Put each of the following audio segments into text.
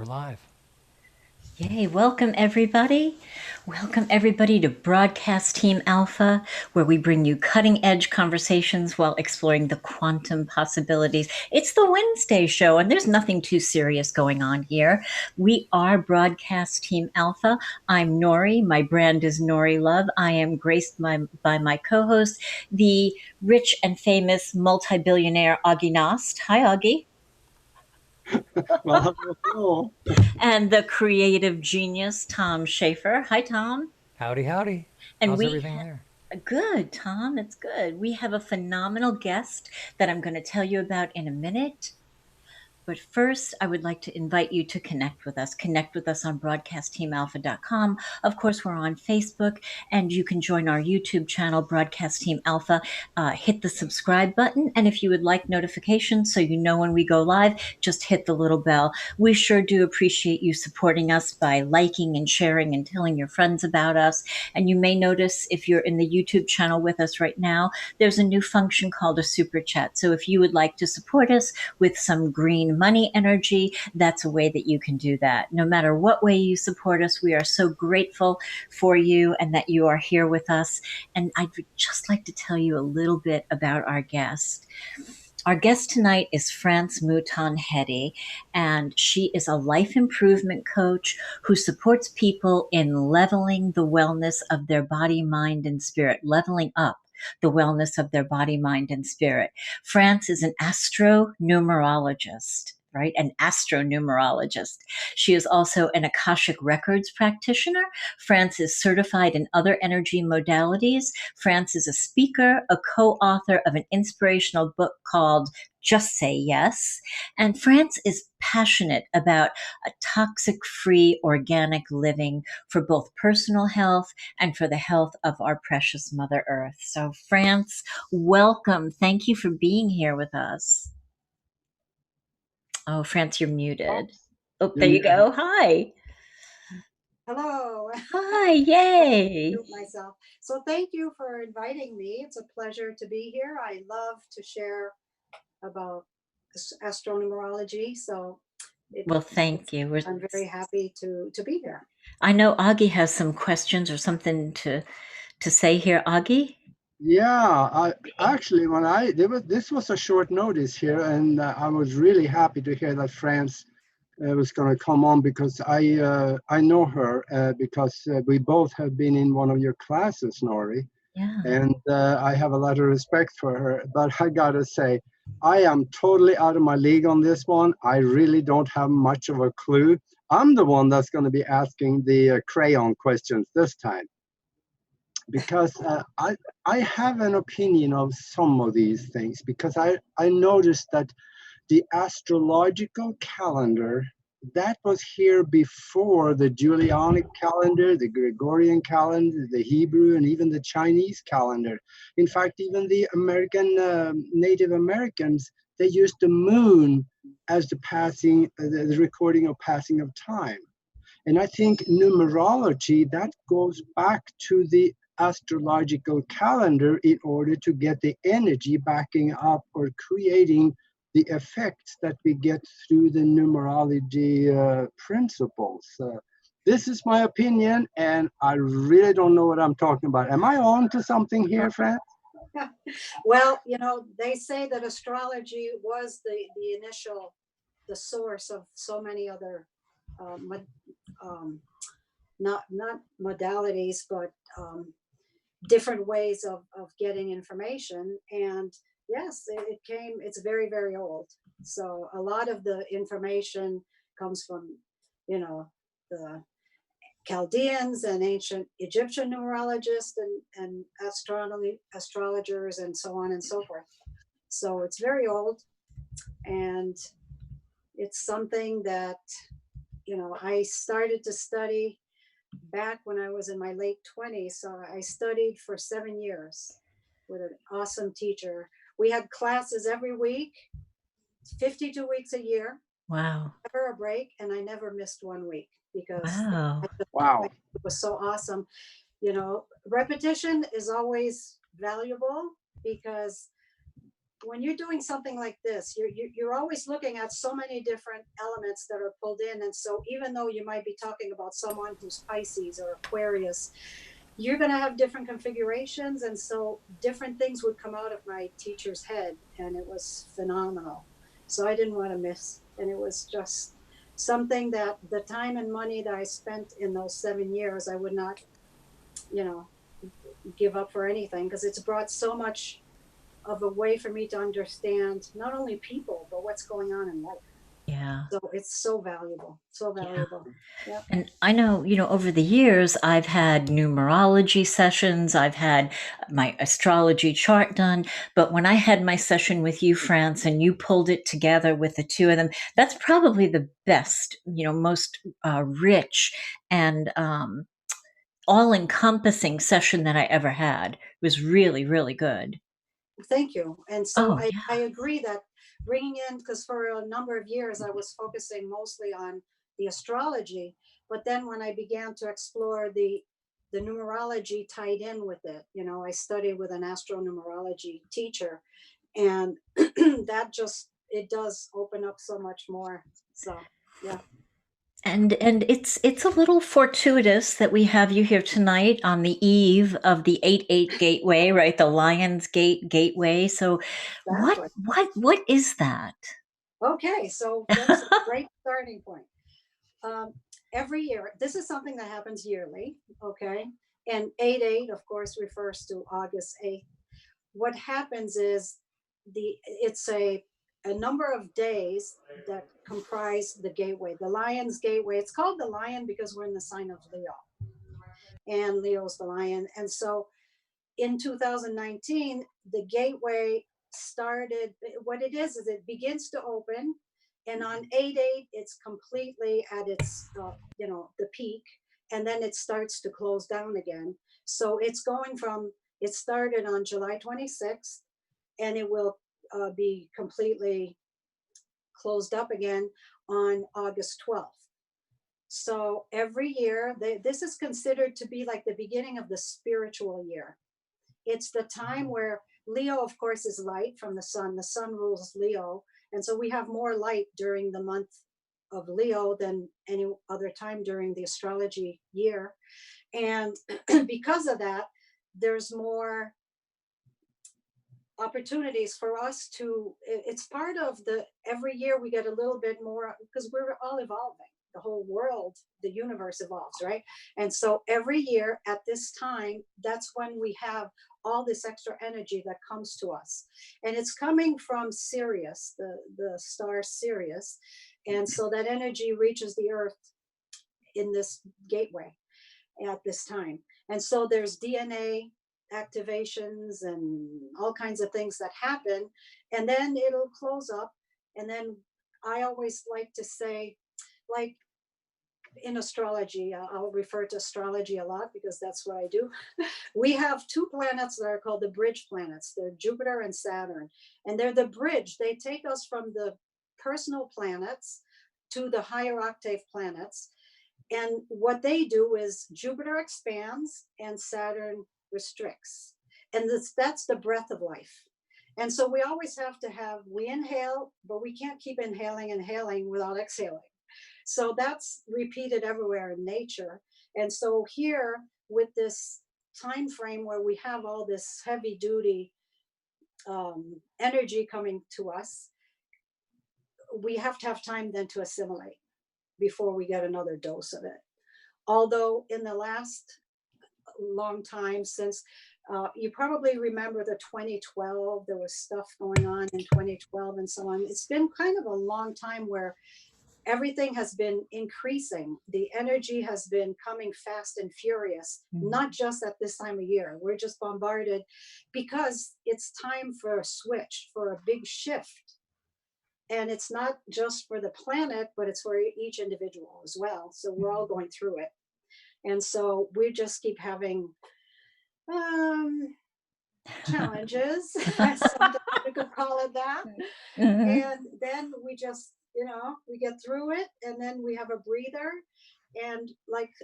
we're live. Yay, welcome everybody. Welcome everybody to Broadcast Team Alpha, where we bring you cutting edge conversations while exploring the quantum possibilities. It's the Wednesday show, and there's nothing too serious going on here. We are Broadcast Team Alpha. I'm Nori. My brand is Nori Love. I am graced by my co host, the rich and famous multi billionaire Aage Nost. Hi, Aage. Well, hello, hello. And the creative genius, Tom Schaefer. Hi, Tom. Howdy, howdy. And How's we everything there? good, Tom. It's good. We have a phenomenal guest that I'm going to tell you about in a minute. But first, I would like to invite you to connect with us. Connect with us on broadcastteamalpha.com. Of course, we're on Facebook, and you can join our YouTube channel, Broadcast Team Alpha. Hit the subscribe button. And if you would like notifications so you know when we go live, just hit the little bell. We sure do appreciate you supporting us by liking and sharing and telling your friends about us. And you may notice if you're in the YouTube channel with us right now, there's a new function called a super chat. So if you would like to support us with some green money energy, that's a way that you can do that. No matter what way you support us, we are so grateful for you and that you are here with us. And I'd just like to tell you a little bit about our guest. Our guest tonight is France Mouton Heady, and she is a life improvement coach who supports people in leveling the wellness of their body, mind, and spirit, leveling up the wellness of their body, mind, and spirit. France is an astronumerologist, right? An astronumerologist. She is also an Akashic Records practitioner. France is certified in other energy modalities. France is a speaker, a co-author of an inspirational book called Just Say Yes. And France is passionate about a toxic free organic living for both personal health and for the health of our precious Mother Earth. So, France, welcome. Thank you for being here with us. Oh, France, you're muted. Oops, Oh, you're there you muted. go. Hi. Hello. Hi. Yay. Mute myself. So thank you for inviting me. It's a pleasure to be here. I love to share about astronumerology. So Well, thank you. I'm very happy to be here. I know Aage has some questions or something to say here. Aage? Yeah, actually, this was a short notice here, and I was really happy to hear that France was going to come on because I know her because we both have been in one of your classes, Nori, Yeah. and I have a lot of respect for her. But I gotta say, I am totally out of my league on this one. I really don't have much of a clue. I'm the one that's going to be asking the crayon questions this time because I have an opinion of some of these things because I noticed that the astrological calendar that was here before the Julianic calendar, the Gregorian calendar, the Hebrew, and even the Chinese calendar. In fact, even the American Native Americans, they used the moon as the recording of passing of time. And I think numerology, that goes back to the astrological calendar in order to get the energy backing up or creating the effects that we get through the numerology principles. This is my opinion, and I really don't know what I'm talking about. Am I on to something here, Fran? Well, they say that astrology was the initial, the source of so many other not modalities, but different ways of getting information. And yes, it's very, very old. So a lot of the information comes from, the Chaldeans and ancient Egyptian numerologists and astrologers and so on and so forth. So it's very old, and it's something that, I started to study back when I was in my late 20s. So I studied for 7 years with an awesome teacher. We had classes every week, 52 weeks a year, Wow. never a break, and I never missed 1 week because Wow. Wow. it was so awesome. Repetition is always valuable because when you're doing something like this, you're always looking at so many different elements that are pulled in. And so even though you might be talking about someone who's Pisces or Aquarius, you're going to have different configurations. And so different things would come out of my teacher's head, and it was phenomenal. So I didn't want to miss. And it was just something that the time and money that I spent in those 7 years, I would not, you know, give up for anything, because it's brought so much of a way for me to understand not only people, but what's going on in life. Yeah. So it's so valuable, so Yeah. valuable. Yeah. And I know, over the years, I've had numerology sessions, I've had my astrology chart done. But when I had my session with you, France, and you pulled it together with the two of them, that's probably the best, most rich and all encompassing session that I ever had. It was really, really good. Thank you. And so Oh, I yeah. agree that bringing in, because for a number of years I was focusing mostly on the astrology, but then when I began to explore the numerology tied in with it, I studied with an astronumerology teacher, and that just, it does open up so much more. So yeah. And it's a little fortuitous that we have you here tonight on the eve of the 8-8 gateway, right? The Lion's Gate gateway. So what Exactly. what is that? Okay, so that's a great starting point. Um, every year, this is something that happens yearly, okay? And 8-8, of course, refers to August 8th. What happens is it's a number of days that comprise the gateway, the Lion's Gateway. It's called the Lion because we're in the sign of Leo, and Leo's the lion. And so in 2019, the gateway started. What it is it begins to open, and on 8-8, it's completely at its, the peak, and then it starts to close down again. So it's going from, it started on July 26th, and it will be completely closed up again on August 12th. So every year, this is considered to be like the beginning of the spiritual year. It's the time where Leo, of course, is light from the sun. The sun rules Leo. And so we have more light during the month of Leo than any other time during the astrology year. And because of that, there's more opportunities for us to, it's part of the, every year we get a little bit more, because we're all evolving. The whole world, the universe evolves, right? And so every year at this time, that's when we have all this extra energy that comes to us, and it's coming from Sirius, the star Sirius. And so that energy reaches the earth in this gateway at this time. And so there's DNA activations and all kinds of things that happen, and then it'll close up. And then I always like to say, like, in astrology, I'll refer to astrology a lot because that's what I do. We have two planets that are called the bridge planets. They're Jupiter and Saturn, and they're the bridge. They take us from the personal planets to the higher octave planets. And what they do is Jupiter expands and Saturn restricts. And that's the breath of life. And so we always have to have, we inhale, but we can't keep inhaling without exhaling. So that's repeated everywhere in nature. And so here with this time frame where we have all this heavy duty energy coming to us, we have to have time then to assimilate before we get another dose of it. Although in the last long time since, you probably remember the 2012, there was stuff going on in 2012 and so on. It's been kind of a long time where everything has been increasing. The energy has been coming fast and furious, not just at this time of year. We're just bombarded because it's time for a switch, for a big shift. And it's not just for the planet, but it's for each individual as well. So we're all going through it. And so we just keep having um, challenges, sometimes we could call it that. Mhm. And then we just, we get through it, and then we have a breather. And like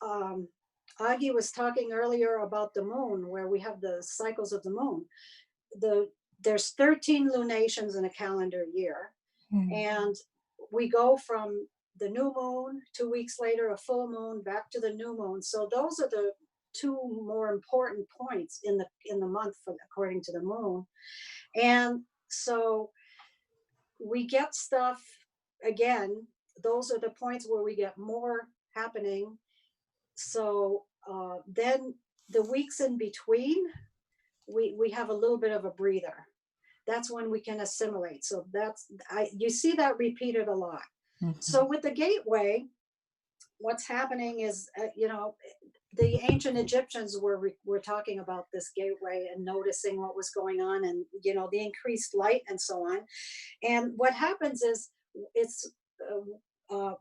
Aage was talking earlier about the moon, where we have the cycles of the moon. The there's 13 lunations in a calendar year, Mm. and we go from the new moon, 2 weeks later, a full moon, back to the new moon. So those are the two more important points in the month, according to the moon. And so we get stuff again. Those are the points where we get more happening. So then the weeks in between, we have a little bit of a breather. That's when we can assimilate. So you see that repeated a lot. So Mhm. with the gateway, what's happening is, the ancient Egyptians were talking about this gateway and noticing what was going on, and the increased light and so on. And what happens is, it's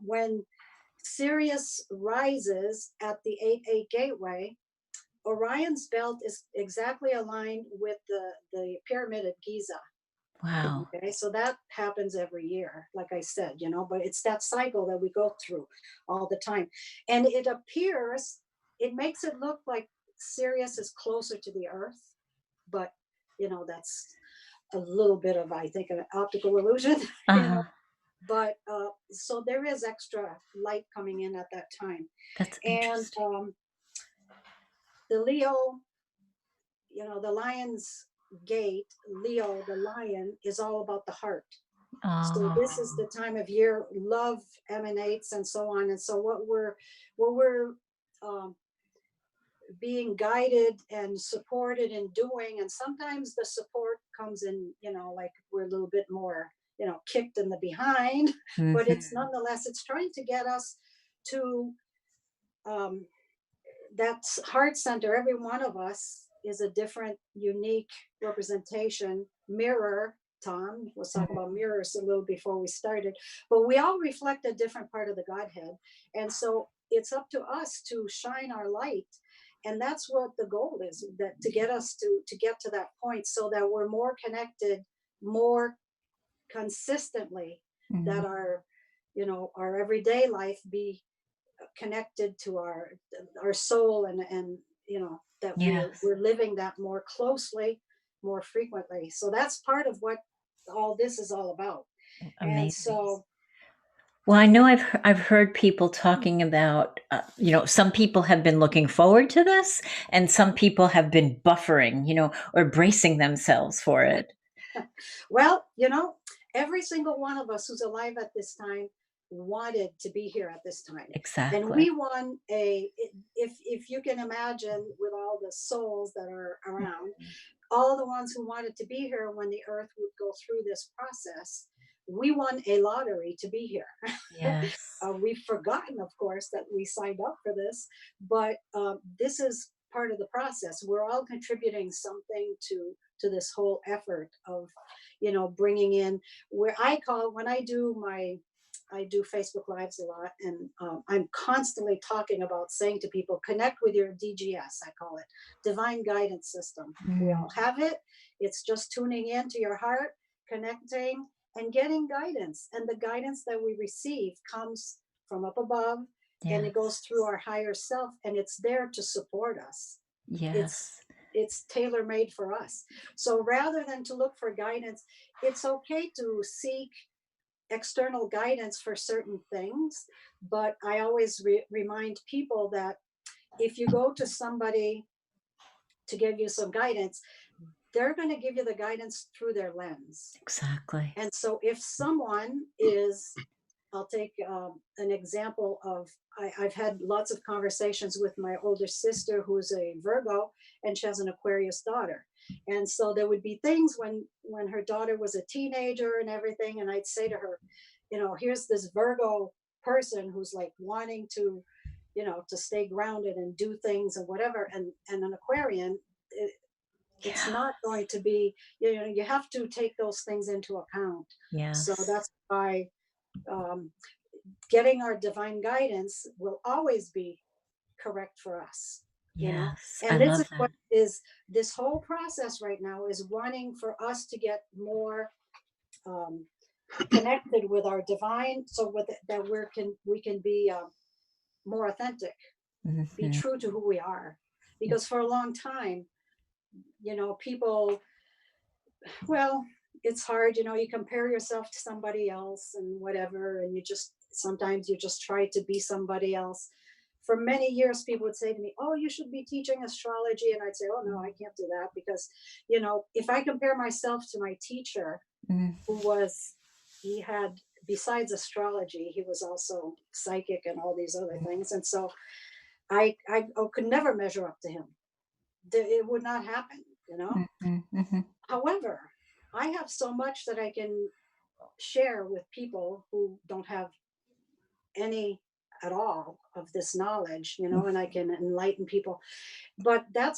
when Sirius rises at the 8-8 gateway, Orion's belt is exactly aligned with the pyramid at Giza. Wow. Okay, so that happens every year, like I said, but it's that cycle that we go through all the time. And it makes it look like Sirius is closer to the Earth, but that's a little bit of, I think, an optical illusion. you know. Uh-huh. But so there is extra light coming in at that time. That's And interesting. the Leo, the lion's gate, Leo, the lion, is all about the heart. So Oh, this is the time of year love emanates and so on. And so what we're um, being guided and supported in doing, and sometimes the support comes in, like we're a little bit more, kicked in the behind, but it's mhm. nonetheless, it's trying to get us to um, that heart center. Every one of us is a different, unique representation, mirror. Tom was talking about mirrors a little before we started, but we all reflect a different part of the Godhead. And so it's up to us to shine our light. And that's what the goal is, that to get us to get to that point, so that we're more connected, more consistently, that Mhm. our everyday life be connected to our soul, and that Yes. we're living that more closely, more frequently. So that's part of what all this is all about. And Amazing. so Well, I know I've heard people talking about, some people have been looking forward to this, and some people have been buffering, or bracing themselves for it. well, every single one of us who's alive at this time wanted to be here at this time. And Exactly. we won if you can imagine, with all the souls that are around, all the ones who wanted to be here when the earth would go through this process, we won a lottery to be here. Yes. We've forgotten, of course, that we signed up for this, but this is part of the process. We're all contributing something to this whole effort of, bringing in, where when I do Facebook Lives a lot, and I'm constantly talking about, saying to people, connect with your DGS, I call it, divine guidance system. We Mm. all have it. It's just tuning into your heart, connecting, and getting guidance. And the guidance that we receive comes from up above, and it goes Yes. through our higher self, and it's there to support us. It's Yes. it's tailor made for us. So rather than to look for guidance, it's okay to seek external guidance for certain things, but I always remind people that if you go to somebody to give you some guidance, they're going to give you the guidance through their lens. Exactly. And so if someone is, I'll take an example of, I've had lots of conversations with my older sister, who's a Virgo, and she has an Aquarius daughter. And so there would be things when her daughter was a teenager and everything, and I'd say to her, here's this Virgo person who's like wanting to stay grounded and do things and whatever, and an Aquarian, it's Yeah. not going to be, you have to take those things into account. So Yes. that's why um, getting our divine guidance will always be correct for us. Yes. I And this is love what that. is this whole process right now, is wanting for us to get more um, connected with our divine, so with that we can be more authentic, be Mhm. true to who we are. Because for a long time, people Well, it's hard, you compare yourself to somebody else and whatever, and sometimes you just try to be somebody else. For many years, people would say to me, "Oh, you should be teaching astrology." And I'd say, "Oh, no, I can't do that because, if I compare myself to my teacher, Mm. who he had, besides astrology, he was also psychic and all these other things. And so I could never measure up to him. It would not happen. Mhm, mhm. However, I have so much that I can share with people who don't have any at all of this knowledge, and I can enlighten people. But that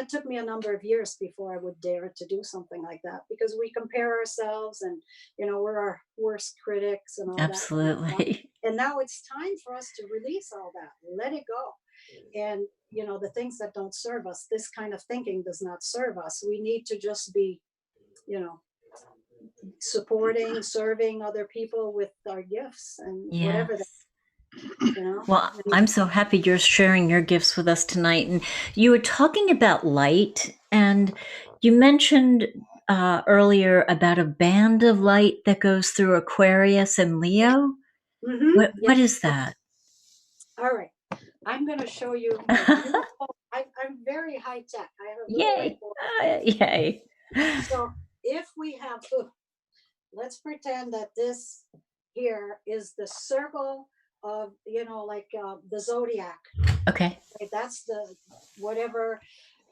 took me a number of years before I would dare to do something like that, because we compare ourselves and, we're our worst critics and all that kind of stuff. Absolutely. And now it's time for us to release all that, let it go. And, the things that don't serve us, this kind of thinking does not serve us. We need to just be, you know, serving other people with our gifts and whatever that, Yes. you know. Well, And I'm so happy you're sharing your gifts with us tonight. And you were talking about light, and you mentioned earlier about a band of light that goes through Aquarius and Leo. yeah. What is that? All right. I'm going to show you my beautiful. I'm very high tech. I have a little white Yay! board. Yay! So if we have, let's pretend that this here is the circle of, like the zodiac. Okay. Right? That's the whatever.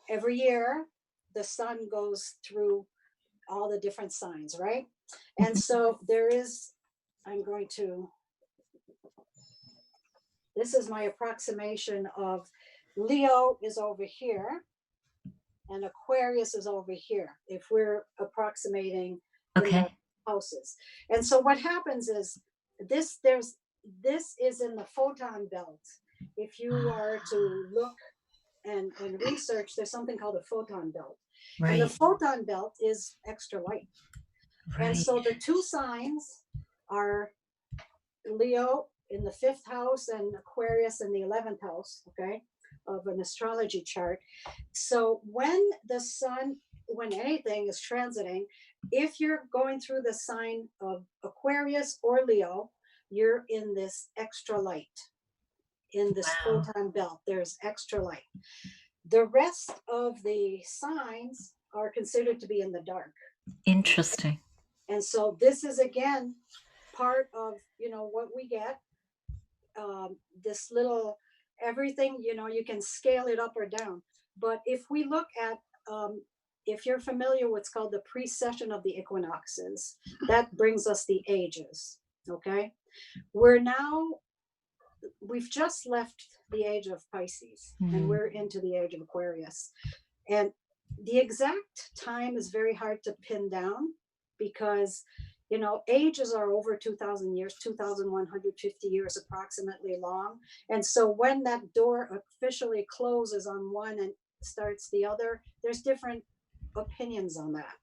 Every year, the sun goes through all the different signs, right? And so there is. I'm going to. This is my approximation of Leo is over here and Aquarius is over here, if we're approximating in the Okay. houses. And so what happens is this is in the photon belt. If you are to look and research, there's something called a photon belt. And the Right. photon belt is extra light. And Right. so the two signs are Leo in the fifth house and Aquarius in the 11th house, okay, of an astrology chart. So when anything is transiting, if you're going through the sign of Aquarius or Leo, you're in this extra light, in this Wow. photon belt. There's extra light. The rest of the signs are considered to be in the dark. Interesting. And so this is again part of what we get, this little everything, you can scale it up or down. But if we look at, if you're familiar what's called the precession of the equinoxes, that brings us the ages. Okay, we've just left the age of Pisces and we're into the age of Aquarius. And the exact time is very hard to pin down because ages are over 2000 years, 2150 years approximately long. And so when that door officially closes on one and starts the other, there's different opinions on that.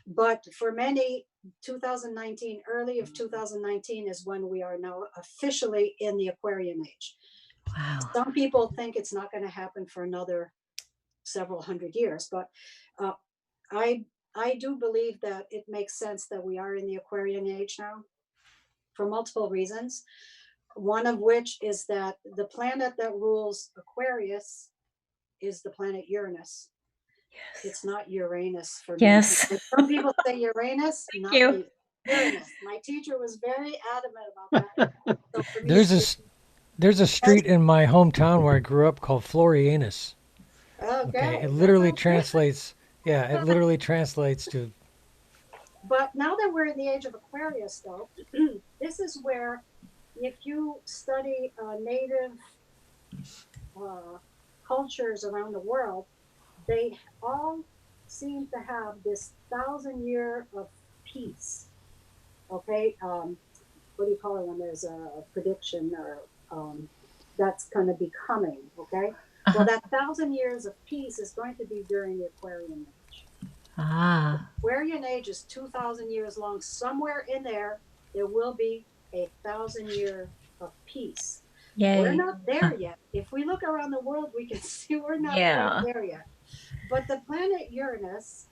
But for many, 2019, early of 2019 is when we are now officially in the Aquarian age. Wow. Some people think it's not going to happen for another several hundred years, but uh, I do believe that it makes sense that we are in the Aquarian age now for multiple reasons. One of which is that the planet that rules Aquarius is the planet Uranus. It's not Uranus for many Yes. people. Some people say Uranus, Thank not you. me. Uranus. My teacher was very adamant about that. So for me, There's a it's there's a street in my hometown where I grew up called Florianus. Okay, okay. it That literally sounds good. translates. Yeah, it literally translates to. But now that we're in the age of Aquarius, though, this is where, if you study native uh, cultures around the world, they all seem to have this 1,000 year of peace. Okay, what do you call it when there's a prediction or that's going to be coming? Okay, well, Uh-huh. that 1,000 years of peace is going to be during the Aquarian age. Ah. Aquarian age is 2,000 years long. Somewhere in there, there will be a 1,000 year of peace. We're Yay. not there yet. If we look around the world, we can see we're not quite Yeah. there yet. But the planet Uranus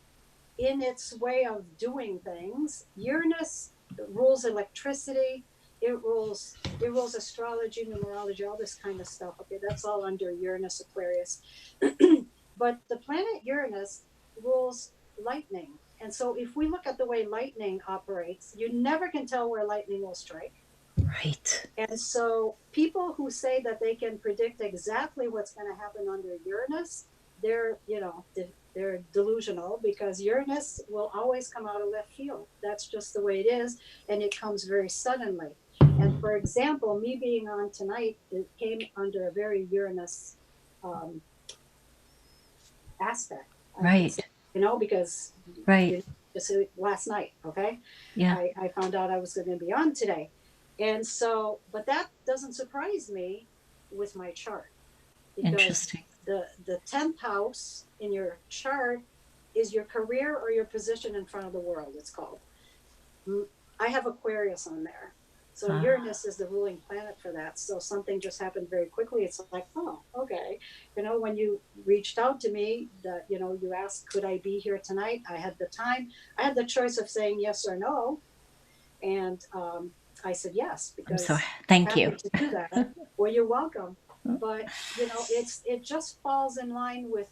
in its way of doing things. Uranus rules electricity. It rules astrology, numerology, all this kind of stuff. Okay, that's all under Uranus Aquarius. But the planet Uranus rules lightning. And so if we look at the way lightning operates, you never can tell where lightning will strike. Right. And so people who say that they can predict exactly what's going to happen under Uranus, they're delusional, because Uranus will always come out of left field. That's just the way it is, and it comes very suddenly. And for example, me being on tonight, it came under a very Uranus aspect. Right. Because Right. just last night, okay, Yeah. I found out I was going to be on today. And so, but that doesn't surprise me with my chart, because Interesting. the 10th house in your chart is your career or your position in front of the world, it's called. I have Aquarius on there. So Uranus is the ruling planet for that. So something just happened very quickly. It's like, oh, okay. When you reached out to me, you asked, could I be here tonight? I had the time. I had the choice of saying yes or no. And I said yes, because thank you. to do that. Well, you're welcome. But it just falls in line with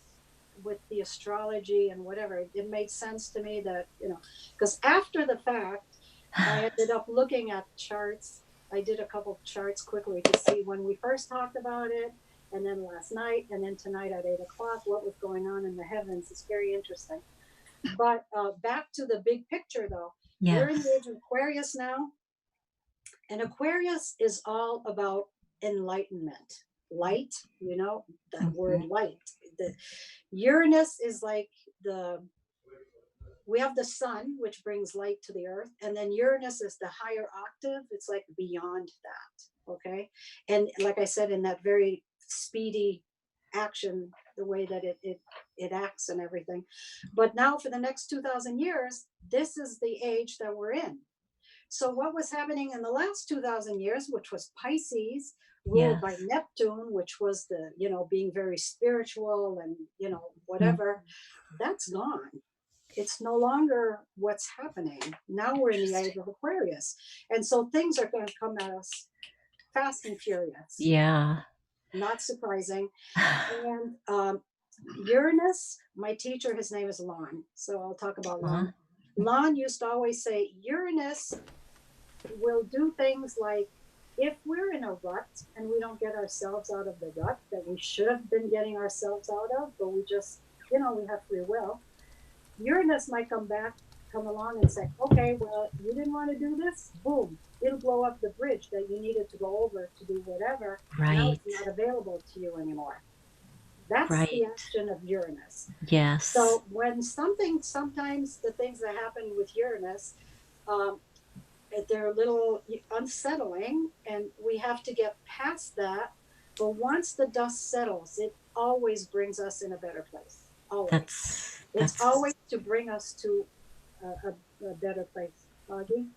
the astrology and whatever. It made sense to me that, because after the fact, I ended up looking at charts. I did a couple of charts quickly to see when we first talked about it, and then last night, and then tonight at 8:00, what was going on in the heavens. It's very interesting. But back to the big picture, though. Yes. We're in the age of Aquarius now, and Aquarius is all about enlightenment. Light, that word light. The Uranus is like we have the sun, which brings light to the earth, and then Uranus is the higher octave. It's like beyond that. Okay. And like I said, in that very speedy action, the way that it acts and everything. But now for the next 2,000 years, this is the age that we're in. So what was happening in the last 2,000 years, which was Pisces, ruled by Neptune, which was being very spiritual and, whatever, that's gone. It's no longer what's happening. Now we're in the age of Aquarius. And so things are going to come at us fast and furious. Yeah. Not surprising. And Uranus, my teacher, his name is Lon. So I'll talk about Lon. Lon used to always say, Uranus will do things like, if we're in a rut and we don't get ourselves out of the rut that we should have been getting ourselves out of, but we just, we have free will, Uranus might come along and say, okay, well, you didn't want to do this, boom, it'll blow up the bridge that you needed to go over to do whatever. Right. Now it's not available to you anymore. That's the action of Uranus. Yes. So when sometimes the things that happen with Uranus, they're a little unsettling, and we have to get past that. But once the dust settles, it always brings us in a better place. Always. It's always to bring us to a better place. Aage?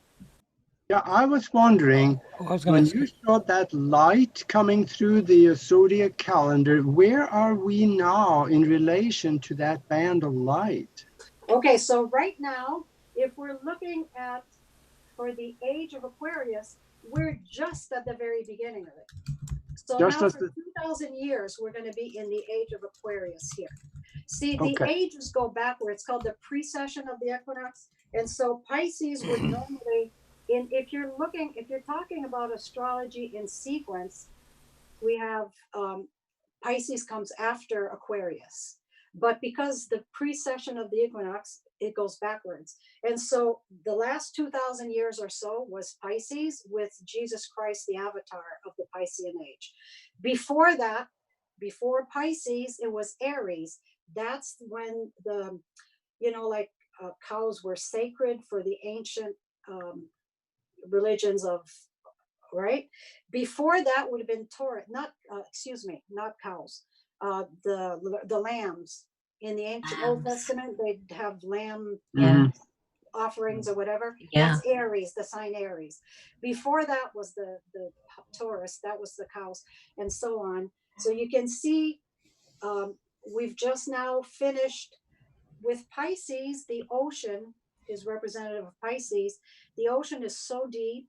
Yeah, I was wondering, when you saw that light coming through the zodiac calendar, where are we now in relation to that band of light? Okay, so right now, if we're looking at for the age of Aquarius, we're just at the very beginning of it. So just now for 2,000 years, we're going to be in the age of Aquarius here. See, the ages go backward. It's called the precession of the equinox. And so Pisces would normally, if you're talking about astrology in sequence, we have Pisces comes after Aquarius. But because the precession of the equinox, it goes backwards. And so the last 2,000 years or so was Pisces, with Jesus Christ, the avatar of the Piscean age. Before that, before Pisces, it was Aries. That's when the, cows were sacred for the ancient religions of, right? Before that would have been Taurus, not cows, the lambs. In the ancient Old Testament, they'd have lamb offerings or whatever. That's Aries, the sign Aries. Before that was the Taurus, that was the cows, and so on. So you can see we've just now finished with Pisces, the ocean is representative of Pisces. The ocean is so deep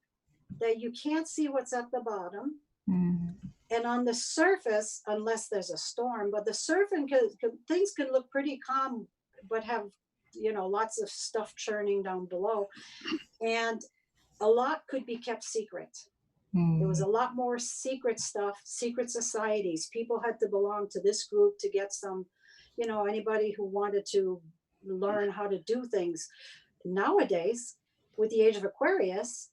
that you can't see what's at the bottom. And on the surface, unless there's a storm, but the surfing things can look pretty calm, but have, you know, lots of stuff churning down below. And a lot could be kept secret. There was a lot more secret stuff, secret societies. People had to belong to this group to get some, you know, anybody who wanted to learn how to do things. Nowadays, with the age of Aquarius,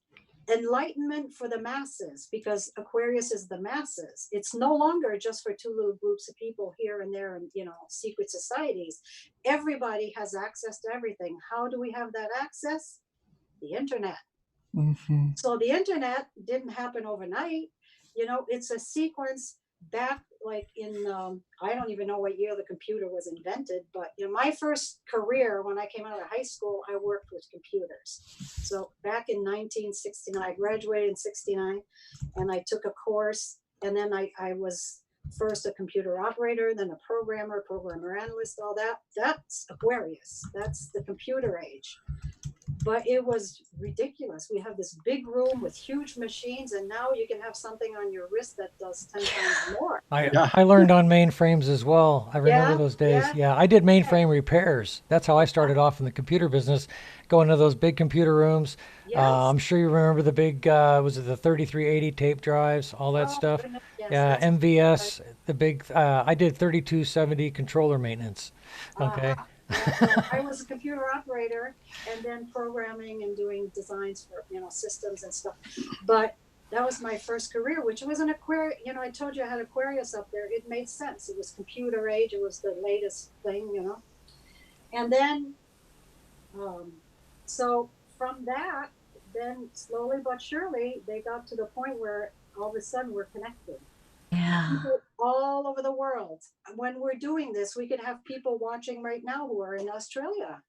enlightenment for the masses, because Aquarius is the masses. It's no longer just for two little groups of people here and there and, you know, secret societies. Everybody has access to everything. How do we have that access? The internet. So the internet didn't happen overnight. You know, it's a sequence back like in, I don't even know what year the computer was invented, but you know, my first career when I came out of high school, I worked with computers. So back in 1969, I graduated in 69 and I took a course, and then I was first a computer operator, then a programmer analyst, all that. That's Aquarius. That's the computer age. But it was ridiculous. We have this big room with huge machines, and now you can have something on your wrist that does 10 times more. I learned on mainframes as well. I remember those days. Yeah, I did mainframe repairs. That's how I started off in the computer business, going to those big computer rooms. Yes. I'm sure you remember the big, was it the 3380 tape drives, all that stuff? Goodness, yes, Yeah, that's MVS, the big, I did 3270 controller maintenance. Okay. Well, I was a computer operator and then programming and doing designs for, you know, systems and stuff. But that was my first career, which was an Aquarius. You know, I told you I had Aquarius up there. It made sense. It was computer age. It was the latest thing, you know. And then, so from that, then slowly but surely, they got to the point where all of a sudden we're connected. People all over the world. When we're doing this, we could have people watching right now who are in Australia.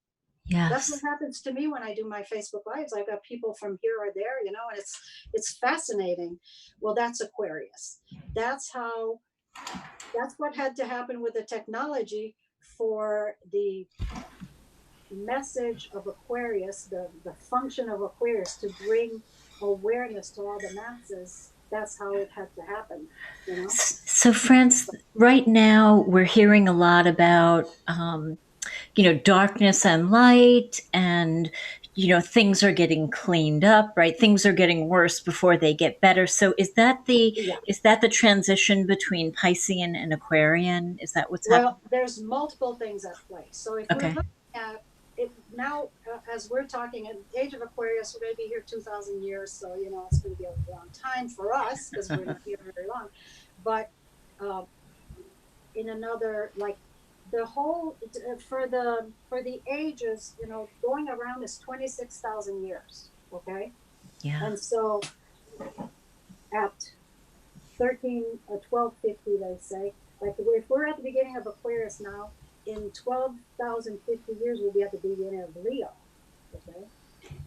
That's what happens to me when I do my Facebook Lives. I've got people from here or there, you know, and it's fascinating. Well, that's Aquarius. That's what had to happen with the technology for the message of Aquarius, the function of Aquarius to bring awareness to all the masses. That's how it had to happen, you know? So, France, right now we're hearing a lot about, you know, darkness and light, and, you know, things are getting cleaned up, right? Things are getting worse before they get better. So, is that the transition between Piscean and Aquarian? Is that what's happening? Well, there's multiple things at play. So, if we're looking at it now, as we're talking, at the age of Aquarius, we're going to be here 2,000 years. So, you know, it's going to be a long time for us because we're not here very long. But in another, like the whole, for the ages, you know, going around is 26,000 years. Okay. Yeah. And so at 1250, they say, like if we're at the beginning of Aquarius now, in 12,050 years, we'll be at the beginning of Leo, okay?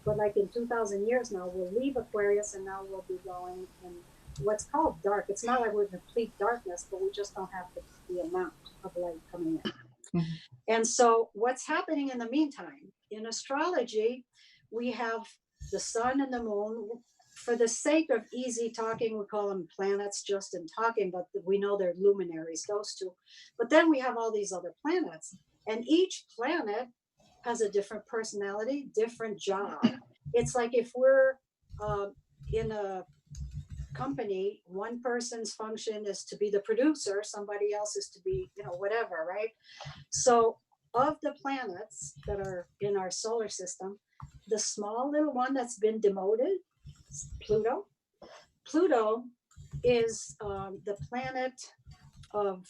But like in 2,000 years now, we'll leave Aquarius and now we'll be going in what's called dark. It's not like we're in complete darkness, but we just don't have the amount of light coming in. And so what's happening in the meantime? In astrology, we have the sun and the moon. For the sake of easy talking, we call them planets just in talking, but we know they're luminaries, those two. But then we have all these other planets, and each planet has a different personality, different job. It's like if we're in a company, one person's function is to be the producer, somebody else is to be, you know, whatever, right? So of the planets that are in our solar system, the small little one that's been demoted, Pluto. Pluto is the planet of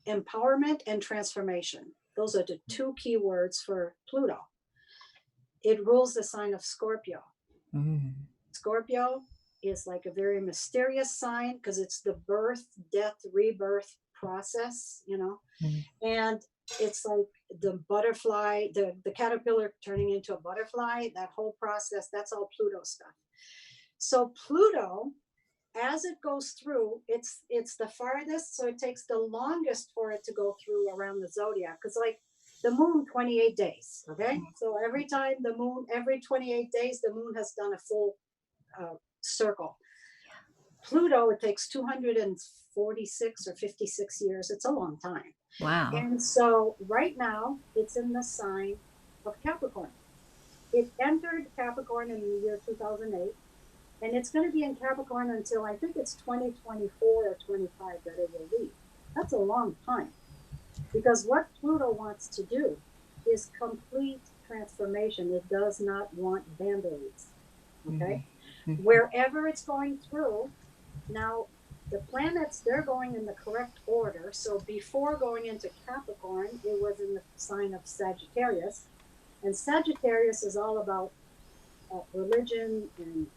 empowerment and transformation. Those are the two key words for Pluto. It rules the sign of Scorpio. Scorpio is like a very mysterious sign because it's the birth, death, rebirth process, you know, and it's like the butterfly, the caterpillar turning into a butterfly, that whole process, that's all Pluto stuff. So Pluto, as it goes through, it's the farthest, so it takes the longest for it to go through around the zodiac. Because like the moon 28 days. Okay. So every time the moon, every 28 days, the moon has done a full circle. Pluto, it takes 246 or 56 years. It's a long time. Wow. And so right now it's in the sign of Capricorn. It entered Capricorn in the year 2008, and it's going to be in Capricorn until I think it's 2024 or 25 that it will leave. That's a long time, because what Pluto wants to do is complete transformation. It does not want band-aids. Okay. Mm-hmm. Wherever it's going through, now the planets, they're going in the correct order. So before going into Capricorn, it was in the sign of Sagittarius. And Sagittarius is all about religion and,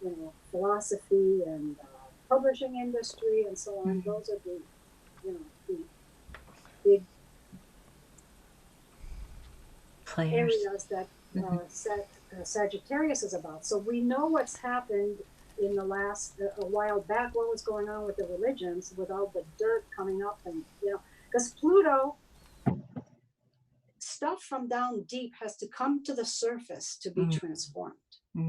philosophy and publishing industry and so on. Those are the, the big players, areas that Sagittarius is about. So we know what's happened in the last, a while back, what was going on with the religions, with all the dirt coming up, and, because Pluto, stuff from down deep has to come to the surface to be transformed.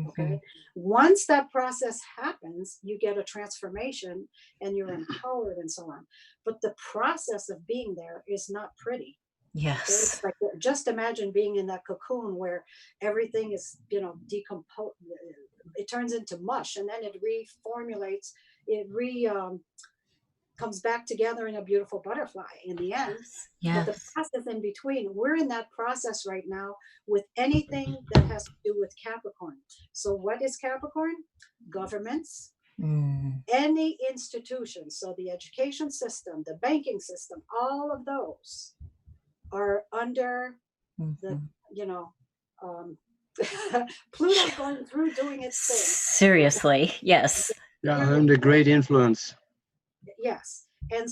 Okay. Once that process happens, you get a transformation and you're empowered and so on. But the process of being there is not pretty. Yes. It's like, just imagine being in that cocoon where everything is, decomposed. It turns into mush, and then it reformulates. It comes back together in a beautiful butterfly in the end. Yes. But the process in between, we're in that process right now with anything that has to do with Capricorn. So what is Capricorn? Governments, any institution. So the education system, the banking system, all of those are under the, Pluto's going through doing its thing. Seriously, yes. Yeah, under great influence. Yes. And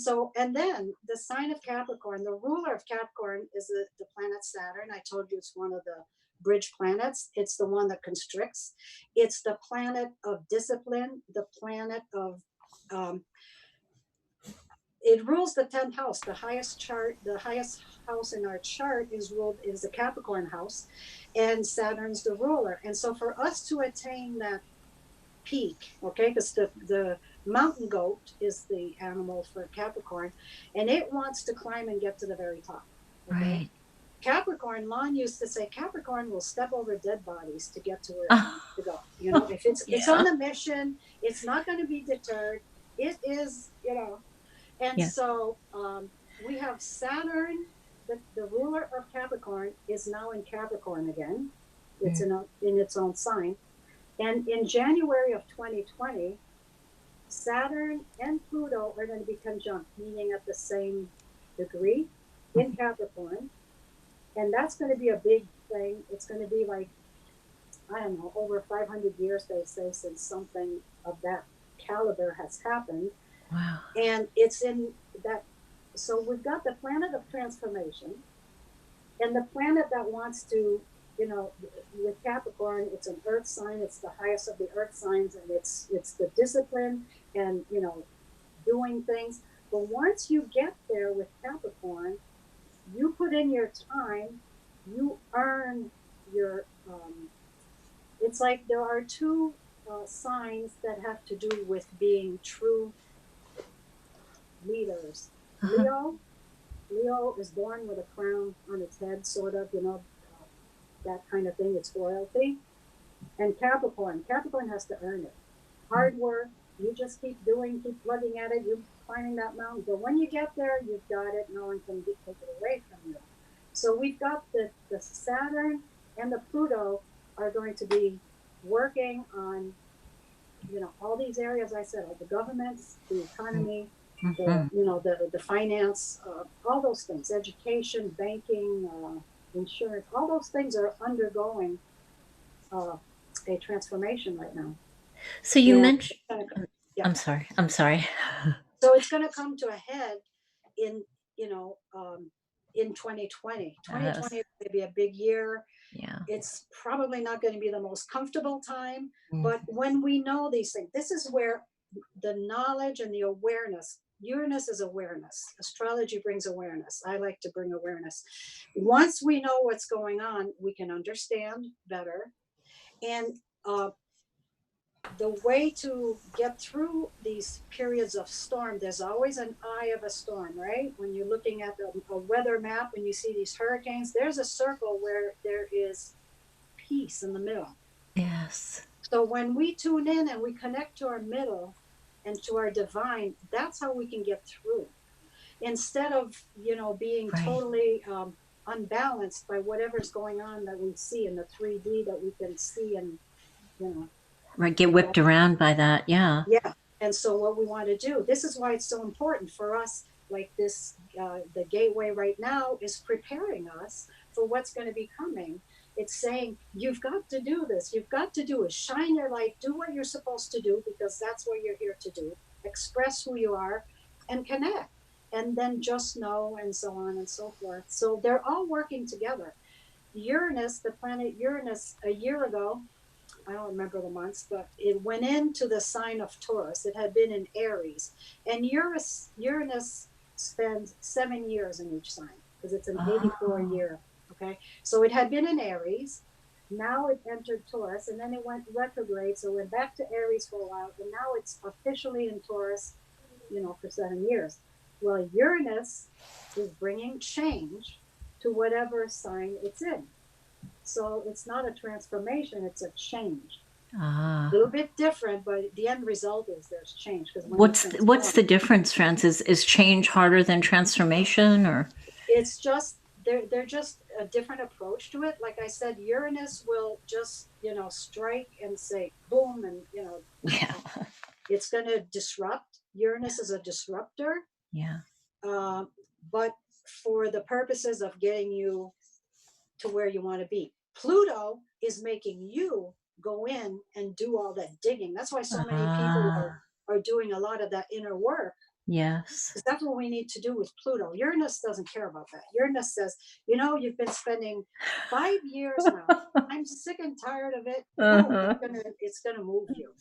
then the sign of Capricorn, the ruler of Capricorn is the planet Saturn. I told you it's one of the bridge planets. It's the one that constricts. It's the planet of discipline, the planet of, it rules the 10th house. The highest house in our chart is the Capricorn house, and Saturn's the ruler. And so for us to attain that peak, okay, because the mountain goat is the animal for Capricorn, and it wants to climb and get to the very top. Okay? Right. Capricorn, Lon used to say, Capricorn will step over dead bodies to get to where it wants to go. If it's on a mission, it's not going to be deterred. It is, And so we have Saturn, the ruler of Capricorn, is now in Capricorn again. It's in its own sign. And in January of 2020, Saturn and Pluto are going to be conjunct, meaning at the same degree in Capricorn. And that's going to be a big thing. It's going to be like, I don't know, over 500 years, they say, since something of that caliber has happened. Wow. And it's in that. So we've got the planet of transformation and the planet that wants to, with Capricorn, it's an earth sign. It's the highest of the earth signs, and it's the discipline and, doing things. But once you get there with Capricorn, you put in your time, you earn your, it's like there are two signs that have to do with being true leaders. Leo is born with a crown on its head, sort of, that kind of thing. It's royalty. And Capricorn has to earn it. Hard work. You just keep plugging at it. You're climbing that mountain. But when you get there, you've got it. No one can take it away from you. So we've got the Saturn and the Pluto are going to be working on, all these areas I said, like the governments, the economy, the finance, all those things, education, banking, insurance, all those things are undergoing a transformation right now. So you mentioned, I'm sorry. So it's going to come to a head in 2020. 2020 is going to be a big year. Yeah. It's probably not going to be the most comfortable time, but when we know these things, this is where the knowledge and the awareness Uranus is awareness. Astrology brings awareness. I like to bring awareness. Once we know what's going on, we can understand better. And the way to get through these periods of storm, there's always an eye of a storm, right? When you're looking at a weather map and you see these hurricanes, there's a circle where there is peace in the middle. Yes. So when we tune in and we connect to our middle and to our divine, that's how we can get through. Instead of, being Right. totally unbalanced by whatever's going on that we see in the 3D that we can see and, Right. Get whipped around by that. Yeah. Yeah. And so what we want to do, this is why it's so important for us, like this, the gateway right now is preparing us for what's going to be coming. It's saying, you've got to do this. You've got to do it. Shine your light. Do what you're supposed to do, because that's what you're here to do. Express who you are and connect. And then just know, and so on and so forth. So they're all working together. Uranus, the planet Uranus, a year ago, I don't remember the months, but it went into the sign of Taurus. It had been in Aries. And Uranus spends 7 years in each sign, because it's an 84 year. Okay. So it had been in Aries. Now it entered Taurus, and then it went retrograde. So it went back to Aries for a while. And now it's officially in Taurus, for 7 years. Well, Uranus is bringing change to whatever sign it's in. So it's not a transformation, it's a change. A little bit different, but the end result is there's change. What's the difference, Frances? Is change harder than transformation, or? It's just, they're just a different approach to it. Like I said, Uranus will just, strike and say boom, and, Yeah. it's going to disrupt. Uranus is a disruptor. Yeah. But for the purposes of getting you to where you want to be. Pluto is making you go in and do all that digging. That's why so many people are doing a lot of that inner work. Yes. Because that's what we need to do with Pluto. Uranus doesn't care about that. Uranus says, you've been spending 5 years now. I'm sick and tired of it. Oh, it's gonna move you.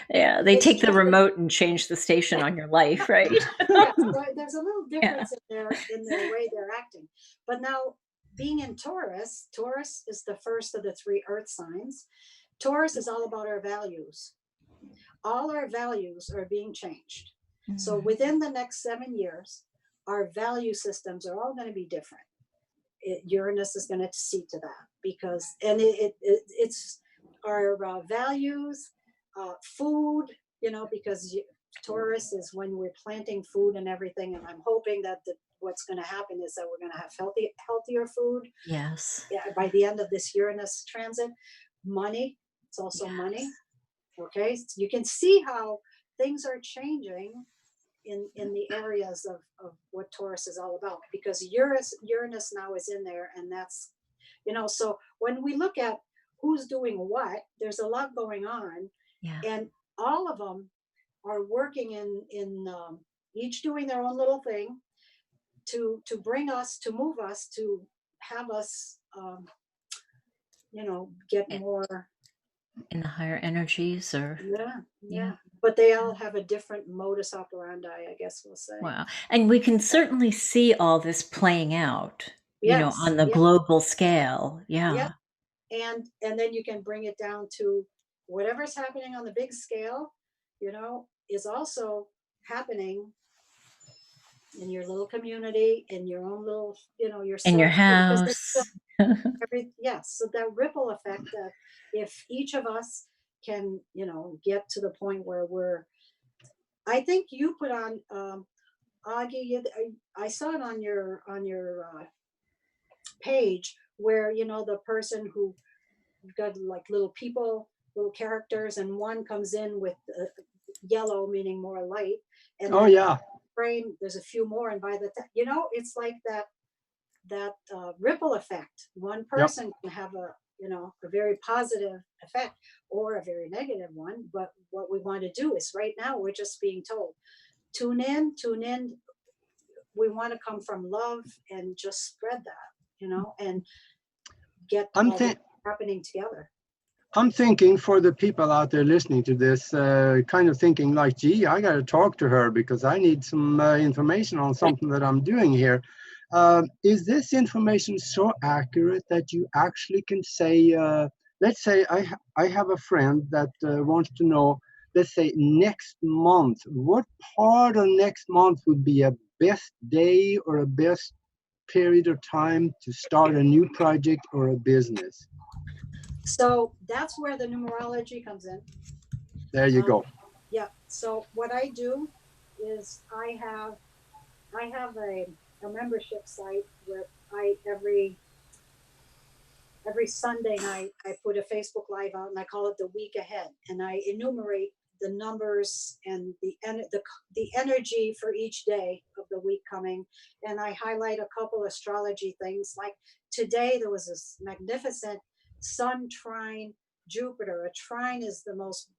Yeah, they take the remote and change the station on your life, right? Yeah, so there's a little difference in their way they're acting. But now, being in Taurus is the first of the 3 earth signs. Taurus is all about our values. All our values are being changed. Mm-hmm. So within the next 7 years, our value systems are all going to be different. Uranus is going to see to that, because, and it's our values, food, because Taurus is when we're planting food and everything. And I'm hoping that what's going to happen is that we're going to have healthier food. Yes. Yeah, by the end of this Uranus transit. Money, it's also money. Okay, so you can see how things are changing in the areas of what Taurus is all about, because Uranus now is in there, and that's, so when we look at who's doing what, there's a lot going on. Yeah. And all of them are working in each doing their own little thing to bring us, to move us, to have us get more in the higher energies, or yeah, but they all have a different modus operandi, I guess we'll say. Wow. And we can certainly see all this playing out, Yes, on the global scale. Yeah. And then you can bring it down to whatever's happening on the big scale, is also happening in your little community, in your own little, yourself, in your house. So that ripple effect, that if each of us can, get to the point where I think you put on, Aage, I saw it on your page, where, the person who got like little characters, and one comes in with yellow, meaning more light. And frame, there's a few more, and by the time, it's like that ripple effect. One person can have a very positive effect, or a very negative one. But what we want to do is, right now, we're just being told, tune in. We want to come from love and just spread that, and get happening together. I'm thinking for the people out there listening to this, kind of thinking like, gee, I got to talk to her because I need some information on something that I'm doing here. Is this information so accurate that you actually can say, let's say I have a friend that wants to know, let's say next month, what part of next month would be a best day or a best period of time to start a new project or a business? So that's where the numerology comes in. There you go. Yeah. So what I do is I have a membership site where I every Sunday night I put a Facebook Live out and I call it the week ahead, and I enumerate the numbers and the energy for each day of the week coming, and I highlight a couple astrology things. Like today there was this magnificent Sun trine Jupiter. A trine is the most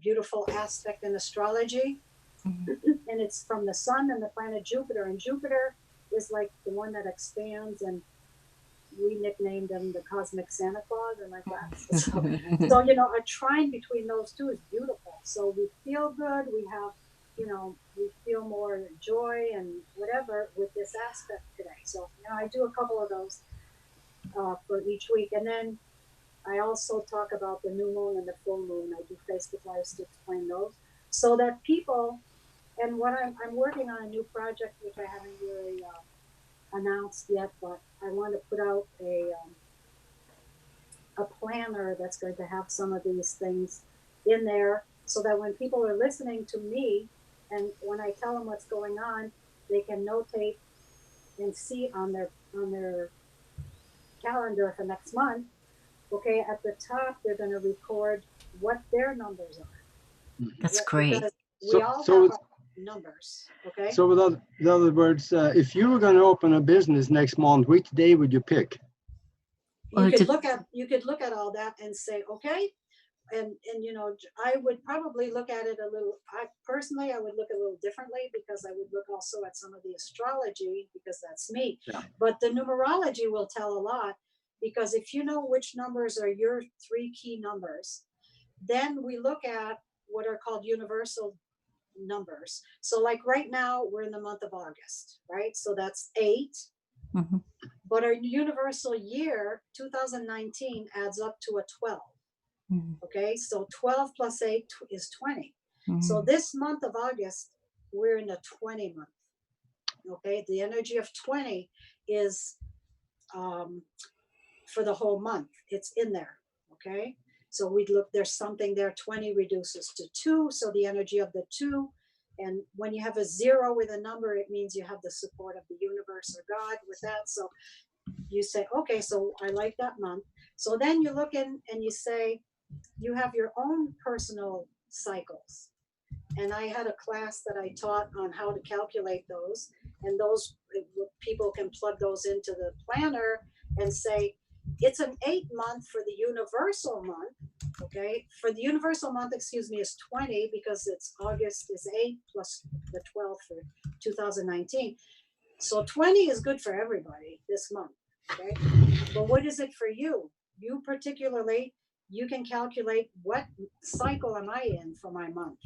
beautiful aspect in astrology, and it's from the Sun and the planet Jupiter, and Jupiter is like the one that expands, and we nicknamed him the cosmic Santa Claus or like that. So a trine between those two is beautiful. So we feel good. We have, we feel more joy and whatever with this aspect today. So I do a couple of those for each week, and then I also talk about the new moon and the full moon. I do Facebook Lives to explain those, so that people. And what I'm working on a new project which I haven't really announced yet, but I want to put out a planner that's going to have some of these things in there, so that when people are listening to me and when I tell them what's going on, they can notate and see on their calendar for next month. Okay, at the top they're going to record what their numbers are. That's great. Because we all have our numbers. Okay. So in other words, if you were going to open a business next month, which day would you pick? You could look at all that and say, okay, and I would probably look at it a little. I would look a little differently, because I would look also at some of the astrology, because that's me. Yeah. But the numerology will tell a lot, because if you know which numbers are your 3 key numbers, then we look at what are called universal numbers. So like right now we're in the month of August, right? So that's 8. Mm-hmm. But our universal year 2019 adds up to a 12. Mm-hmm. Okay, so 12 plus 8 is 20. Mm-hmm. So this month of August we're in a 20 month. Okay, the energy of 20 is for the whole month. It's in there. Okay, so we'd look, there's something there. 20 reduces to 2, so the energy of the 2. And when you have a 0 with a number, it means you have the support of the universe or God with that. So you say, okay, so I like that month. So then you look in and you say, you have your own personal cycles. And I had a class that I taught on how to calculate those. And those people can plug those into the planner and say, it's an 8 month for the universal month. Okay, for the universal month, is 20, because it's August is 8 plus the 12 for 2019. So 20 is good for everybody this month. Okay, but what is it for you? You particularly, you can calculate what cycle am I in for my month.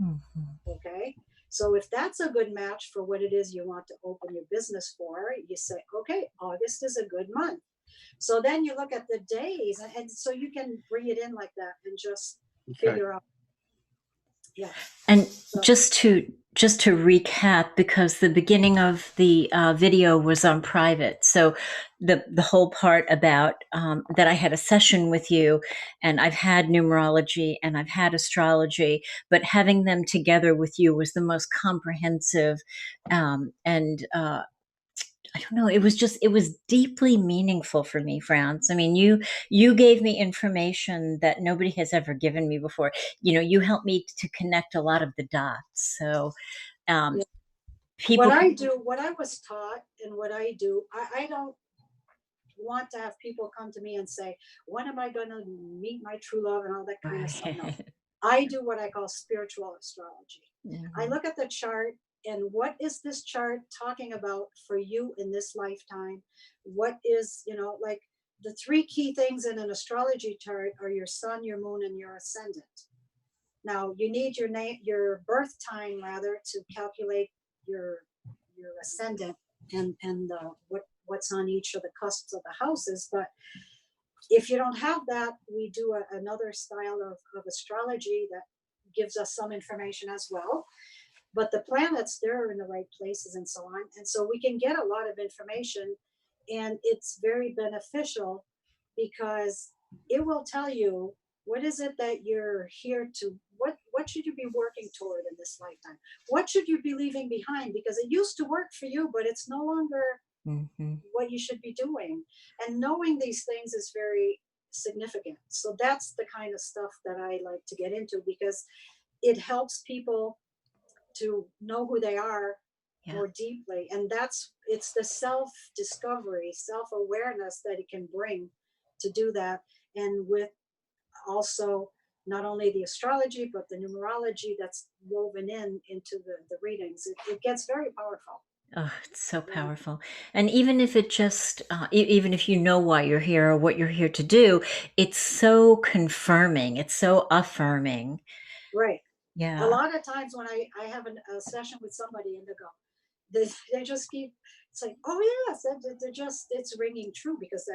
Mm-hmm. Okay, so if that's a good match for what it is you want to open your business for, you say, okay, August is a good month. So then you look at the days, and so you can bring it in like that and just figure out. Yeah. And so, just to recap, because the beginning of the video was on private, so the whole part about that I had a session with you, and I've had numerology and I've had astrology, but having them together with you was the most comprehensive, and I don't know. It was deeply meaningful for me, Franz. I mean, you gave me information that nobody has ever given me before. You helped me to connect a lot of the dots. So, people. What I do, what I was taught, and what I do, I don't want to have people come to me and say, when am I going to meet my true love and all that kind of stuff. No. I do what I call spiritual astrology. Mm-hmm. I look at the chart. And what is this chart talking about for you in this lifetime? What is, like the three key things in an astrology chart are your sun, your moon, and your ascendant. Now you need your name, your birth time rather, to calculate your ascendant and what's on each of the cusps of the houses. But if you don't have that, we do another style of astrology that gives us some information as well. But the planets, they're in the right places and so on. And so we can get a lot of information, and it's very beneficial because it will tell you what is it that you're here to, what should you be working toward in this lifetime? What should you be leaving behind? Because it used to work for you, but it's no longer what you should be doing. And knowing these things is very significant. So that's the kind of stuff that I like to get into, because it helps people to know who they are more deeply. And it's the self-discovery, self-awareness that it can bring to do that. And with also not only the astrology, but the numerology that's woven into the readings, it gets very powerful. Oh, it's so powerful. And even if it just, even if you know why you're here or what you're here to do, it's so confirming. It's so affirming. Right. Yeah. A lot of times when I have a session with somebody and they just keep saying, "Oh yes," it's ringing true, because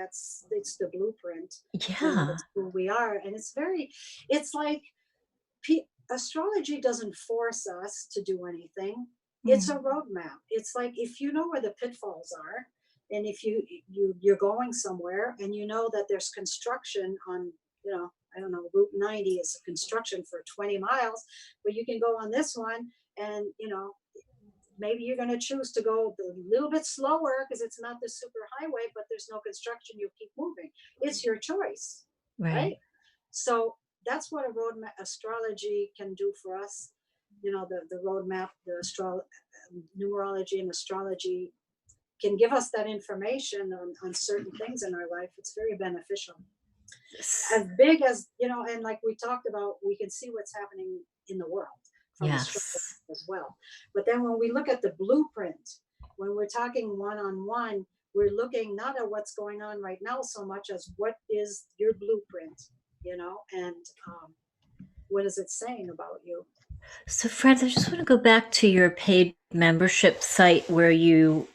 it's the blueprint. Yeah. That's who we are, and it's like astrology doesn't force us to do anything. It's a roadmap. It's like, if you know where the pitfalls are, and if you're going somewhere and you know that there's construction on, I don't know, Route 90 is a construction for 20 miles, but you can go on this one, and maybe you're going to choose to go a little bit slower because it's not the super highway, but there's no construction, you keep moving. It's your choice, right? So that's what astrology can do for us. The roadmap, numerology and astrology can give us that information on certain things in our life. It's very beneficial. As big as, and like we talked about, we can see what's happening in the world from astrology as well. But then when we look at the blueprint, when we're talking one-on-one, we're looking not at what's going on right now so much as what is your blueprint, and what is it saying about you? So, friends, I just want to go back to your paid membership site where you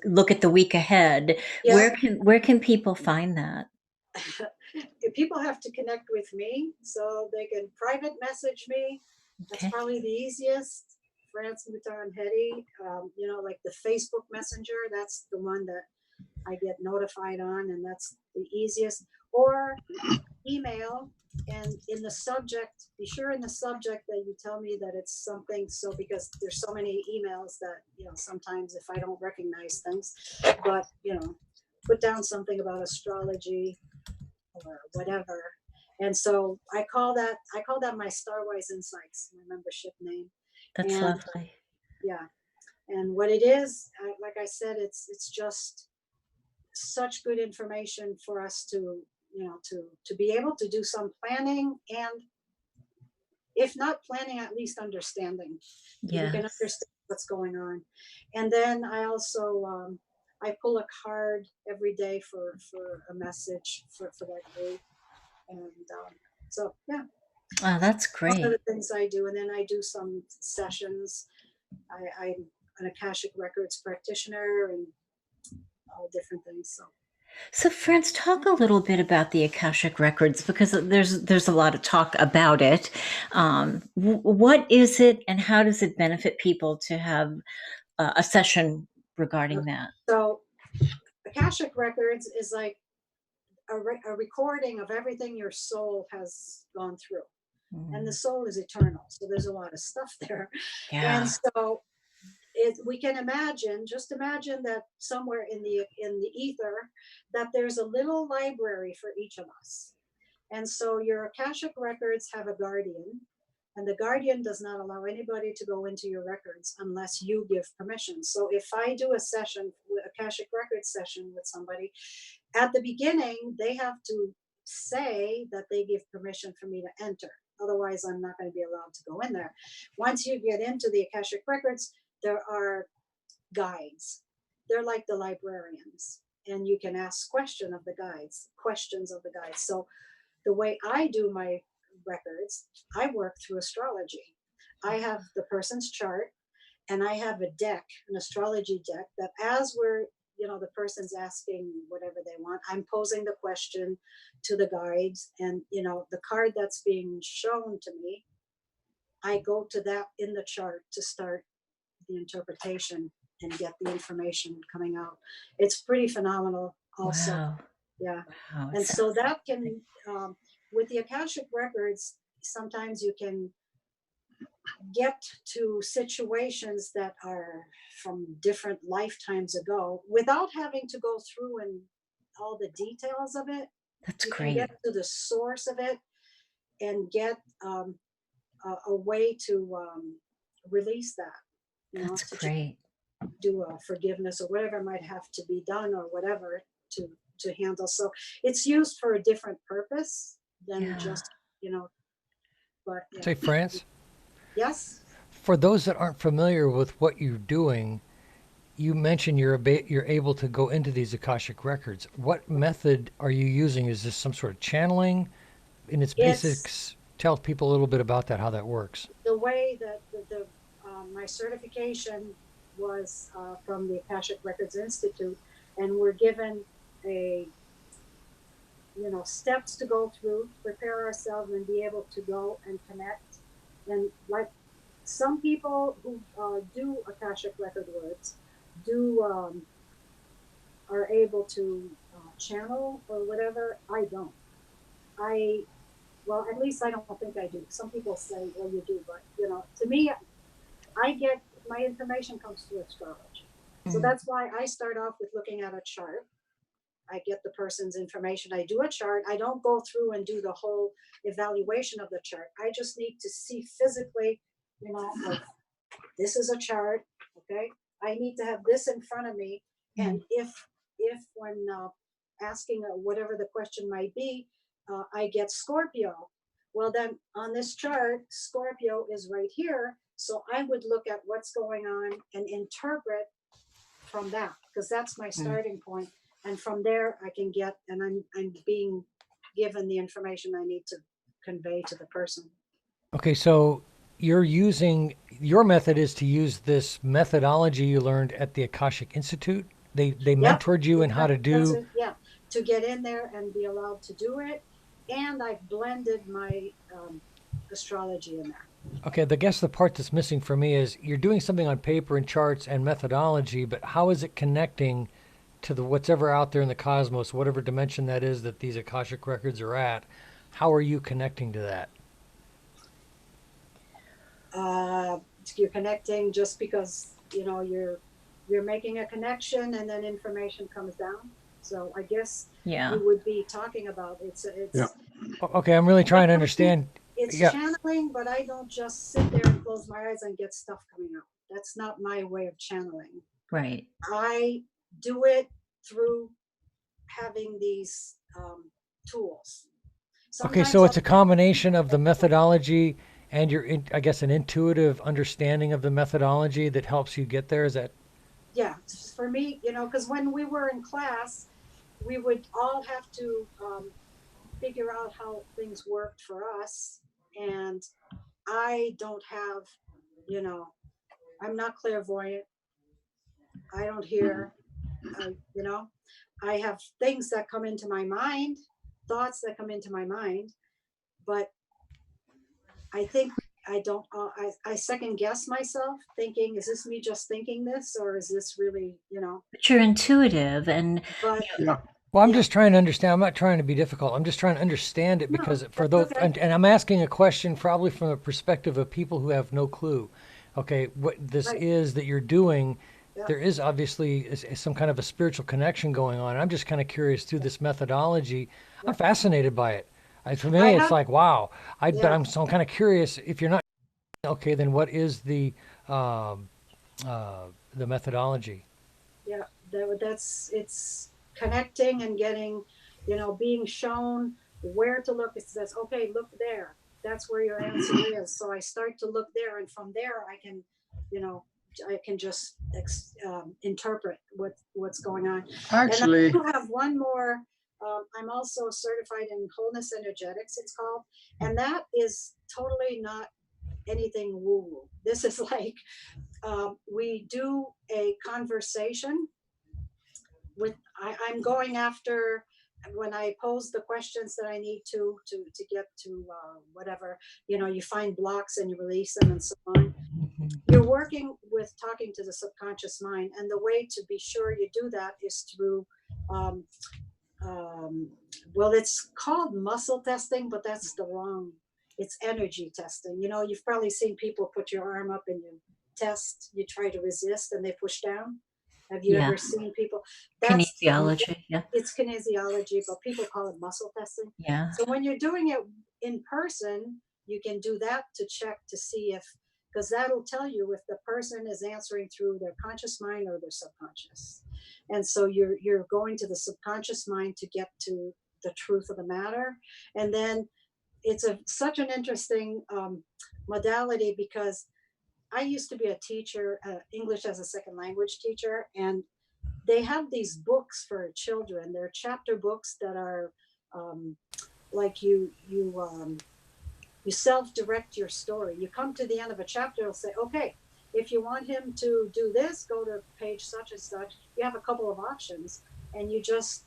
look at the week ahead. Yeah. Where can people find that? People have to connect with me, so they can private message me. That's probably the easiest. Mouton Heady, like the Facebook Messenger, that's the one that I get notified on, and that's the easiest. Or email, and in the subject, be sure in the subject that you tell me that it's something, so because there's so many emails that, sometimes if I don't recognize things, but, put down something about astrology or whatever. And so I call that my Starwise Insights, my membership name. That's lovely. Yeah. And what it is, like I said, it's just such good information for us to be able to do some planning, and if not planning, at least understanding. You can understand what's going on. And then I also I pull a card every day for a message for that day. And so yeah. Oh, that's great. One of the things I do, and then I do some sessions. I'm an Akashic Records practitioner and all different things. So, friends, talk a little bit about the Akashic Records, because there's a lot of talk about it. What is it, and how does it benefit people to have a session regarding that? So, Akashic Records is like a recording of everything your soul has gone through. And the soul is eternal, so there's a lot of stuff there. And so we can just imagine that somewhere in the ether, that there's a little library for each of us. And so your Akashic Records have a guardian, and the guardian does not allow anybody to go into your records unless you give permission. So if I do a session, Akashic Records session with somebody, at the beginning, they have to say that they give permission for me to enter. Otherwise, I'm not going to be allowed to go in there. Once you get into the Akashic Records, there are guides. They're like the librarians. and you can ask questions of the guides. So the way I do my records, I work through astrology. I have the person's chart, and I have a deck, an astrology deck, that as we're, the person's asking whatever they want, I'm posing the question to the guides, and the card that's being shown to me, I go to that in the chart to start the interpretation and get the information coming out. It's pretty phenomenal also. Wow. Yeah. Wow. And so that can, with the Akashic records, sometimes you can get to situations that are from different lifetimes ago without having to go through and all the details of it. That's you great. can get to the source of it and get a way to release that. That's to great. do a forgiveness or whatever might have to be done or whatever to handle. So it's used for a different purpose than just, but yeah. Say, France, Yes. for those that aren't familiar with what you're doing, you mentioned you're able to go into these Akashic records. What method are you using? Is this some sort of channeling? In its basics, tell people a little bit about that, how that works. The way that my certification was from the Akashic Records Institute, and we're given steps to go through to prepare ourselves and be able to go and connect. And like some people who do Akashic Record words are able to channel or whatever. I don't. Well, at least I don't think I do. Some people say, well, you do, but to me, I get my information comes through astrology. So that's why I start off with looking at a chart. I get the person's information. I do a chart. I don't go through and do the whole evaluation of the chart. I just need to see physically, like, this is a chart. Okay. I need to have this in front of me. And if when asking whatever the question might be, I get Scorpio. Well, then on this chart, Scorpio is right here. So I would look at what's going on and interpret from that, because that's my starting point. And from there, I can get, and I'm being given the information I need to convey to the person. Okay, so your method is to use this methodology you learned at the Akashic Institute. They mentored you in how to do. To get in there and be allowed to do it. And I've blended my astrology in there. Okay, I guess the part that's missing for me is you're doing something on paper and charts and methodology, but how is it connecting to what's ever out there in the cosmos, whatever dimension that is that these Akashic records are at? How are you connecting to that? You're connecting just because you're making a connection, and then information comes down. So I guess you would be talking about it's. Yeah. Okay, I'm really trying to understand. It's channeling, but I don't just sit there and close my eyes and get stuff coming out. That's not my way of channeling. Right. I do it through having these tools. Okay, so it's a combination of the methodology and I guess an intuitive understanding of the methodology that helps you get there. Is that? Yeah, for me, because when we were in class, we would all have to figure out how things worked for us. And I don't have, I'm not clairvoyant. I don't hear, I have things that come into my mind, thoughts that come into my mind, but I think I don't, I second guess myself thinking, is this me just thinking this, or is this really, But you're intuitive Well, I'm just trying to understand. I'm not trying to be difficult. I'm just trying to understand it because for those, and I'm asking a question probably from a perspective of people who have no clue. Okay, what this is that you're doing, there is obviously some kind of a spiritual connection going on. I'm just kind of curious through this methodology. I'm fascinated by it. For me, it's like, wow. But I'm kind of curious if you're not, okay, then what is the methodology? Yeah, it's connecting and getting, being shown where to look. It says, okay, look there. That's where your answer is. So I start to look there, and from there I can, I can just interpret what's going on. Actually, And I do have one more. I'm also certified in wholeness energetics, it's called, and that is totally not anything woo-woo. This is like we do a conversation with. I'm going after when I pose the questions that I need to get to whatever, you find blocks and you release them and so on. You're working with talking to the subconscious mind, and the way to be sure you do that is through well, it's called muscle testing, but that's the wrong. It's energy testing. You've probably seen people put your arm up and you test, you try to resist and they push down. Have you ever seen people? Kinesiology, yeah. It's kinesiology, but people call it muscle testing. Yeah. So when you're doing it in person, you can do that to check to see if, because that'll tell you if the person is answering through their conscious mind or their subconscious. And so you're going to the subconscious mind to get to the truth of the matter. And then it's such an interesting modality, because I used to be a teacher, English as a second language teacher, and they have these books for children. They're chapter books that are like you self-direct your story. You come to the end of a chapter, it'll say, okay, if you want him to do this, go to page such and such. You have a couple of options, and you just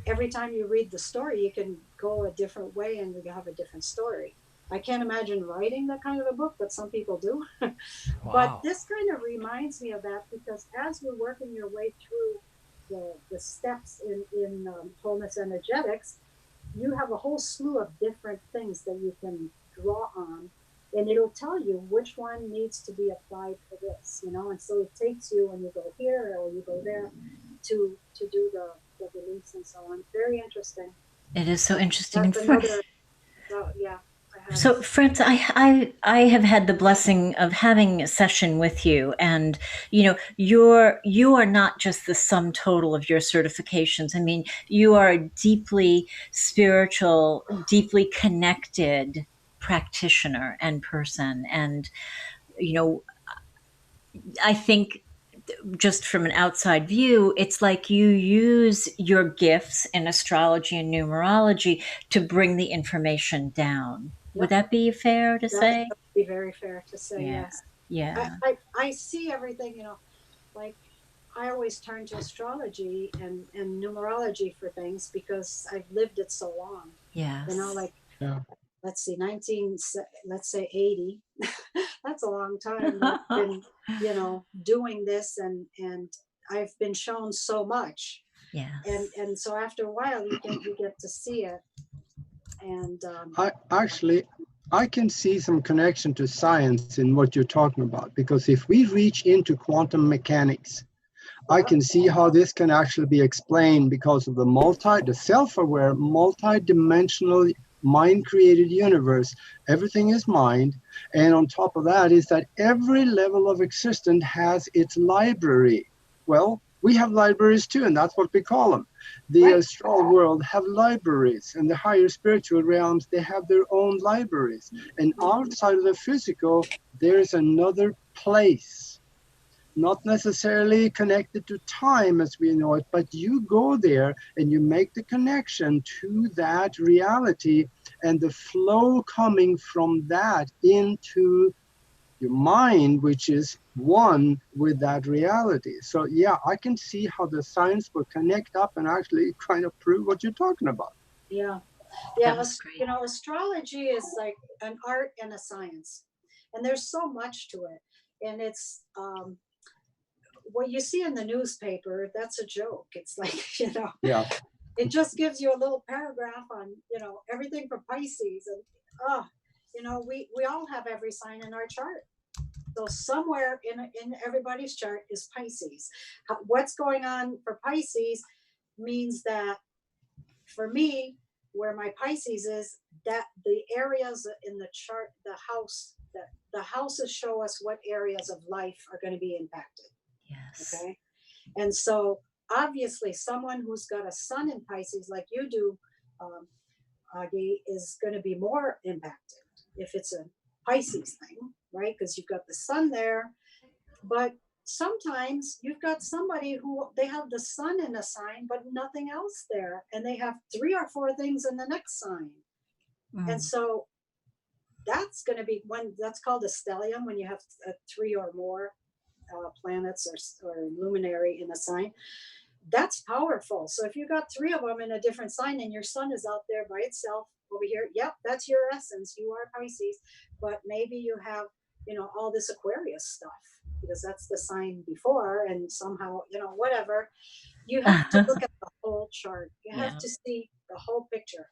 every time you read the story, you can go a different way and you have a different story. I can't imagine writing that kind of a book, but some people do. Wow. But this kind of reminds me of that, because as you're working your way through the steps in wholeness energetics, you have a whole slew of different things that you can draw on, and it'll tell you which one needs to be applied for this, and so it takes you when you go here or you go there to do the release and so on. Very interesting. It is so interesting. That's another, yeah. So, Fritz, I have had the blessing of having a session with you, and you are not just the sum total of your certifications. I mean, you are a deeply spiritual, deeply connected practitioner and person, and I think, just from an outside view, it's like you use your gifts in astrology and numerology to bring the information down. Yep. Would that be fair to say? That would be very fair to say, Yeah. yes. Yeah. I see everything, like I always turn to astrology and numerology for things, because I've lived it so long. Yes. yeah. Let's see, 80. That's a long time. I've been, doing this, and I've been shown so much. Yes. And so after a while, you get to see it. And I can see some connection to science in what you're talking about, because if we reach into quantum mechanics, I can see how this can actually be explained because of the self-aware, multi-dimensional mind-created universe. Everything is mind, and on top of that is that every level of existence has its library. Well, we have libraries too, and that's what we call them. The astral world have libraries, and the higher spiritual realms, they have their own libraries. And outside of the physical, there's another place, not necessarily connected to time as we know it, but you go there and you make the connection to that reality, and the flow coming from that into your mind, which is one with that reality. So yeah, I can see how the science will connect up and actually kind of prove what you're talking about. Yeah. Astrology is like an art and a science, and there's so much to it. And it's what you see in the newspaper, that's a joke. It's like, Yeah. It just gives you a little paragraph on, everything from Pisces, and we all have every sign in our chart. So somewhere in everybody's chart is Pisces. What's going on for Pisces means that for me, where my Pisces is, that the areas in the chart, the houses show us what areas of life are going to be impacted. Yes. Okay. And so obviously someone who's got a sun in Pisces like you do, Aage, is going to be more impacted if it's a Pisces thing, right? Because you've got the sun there, But sometimes you've got somebody who they have the sun in a sign, but nothing else there. And they have 3 or 4 things in the next sign. And so that's going to be one that's called a stellium when you have 3 or more planets or luminary in a sign. That's powerful. So if you got 3 of them in a different sign and your sun is out there by itself over here, yep, that's your essence. You are Pisces, but maybe you have, all this Aquarius stuff because that's the sign before, and somehow, whatever. You have to look at the whole chart. You have to see the whole picture.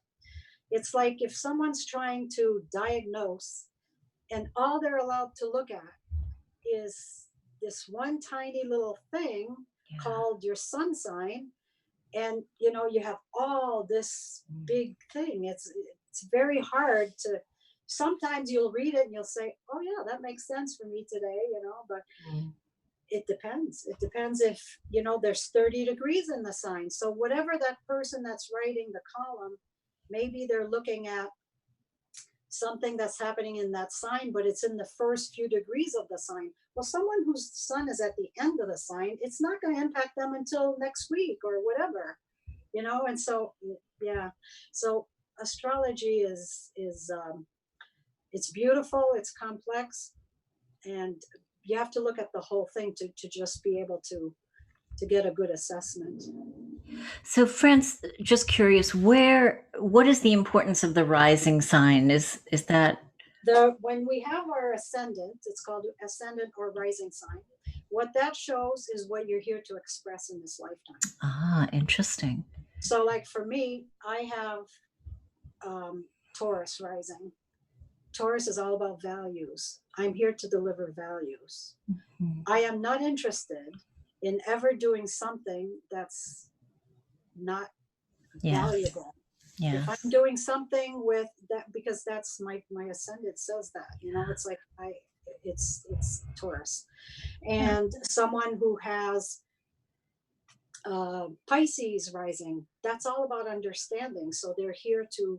It's like if someone's trying to diagnose and all they're allowed to look at is this one tiny little thing called your sun sign, and you have all this big thing. It's very hard to. Sometimes you'll read it and you'll say, oh yeah, that makes sense for me today, but it depends. It depends if there's 30 degrees in the sign. So whatever that person that's writing the column, maybe they're looking at something that's happening in that sign, but it's in the first few degrees of the sign. Well, someone whose sun is at the end of the sign, it's not going to impact them until next week or whatever, and so so astrology is it's beautiful, it's complex, and you have to look at the whole thing to just be able to get a good assessment. So, friends, just curious, what is the importance of the rising sign? Is that when we have our ascendant, it's called ascendant or rising sign. What that shows is what you're here to express in this lifetime. Interesting. So, like for me, I have Taurus rising. Taurus is all about values. I'm here to deliver values. I am not interested in ever doing something that's not valuable. If I'm doing something with that, because that's my ascendant says that, it's like it's Taurus. And someone who has Pisces rising, that's all about understanding. So they're here to,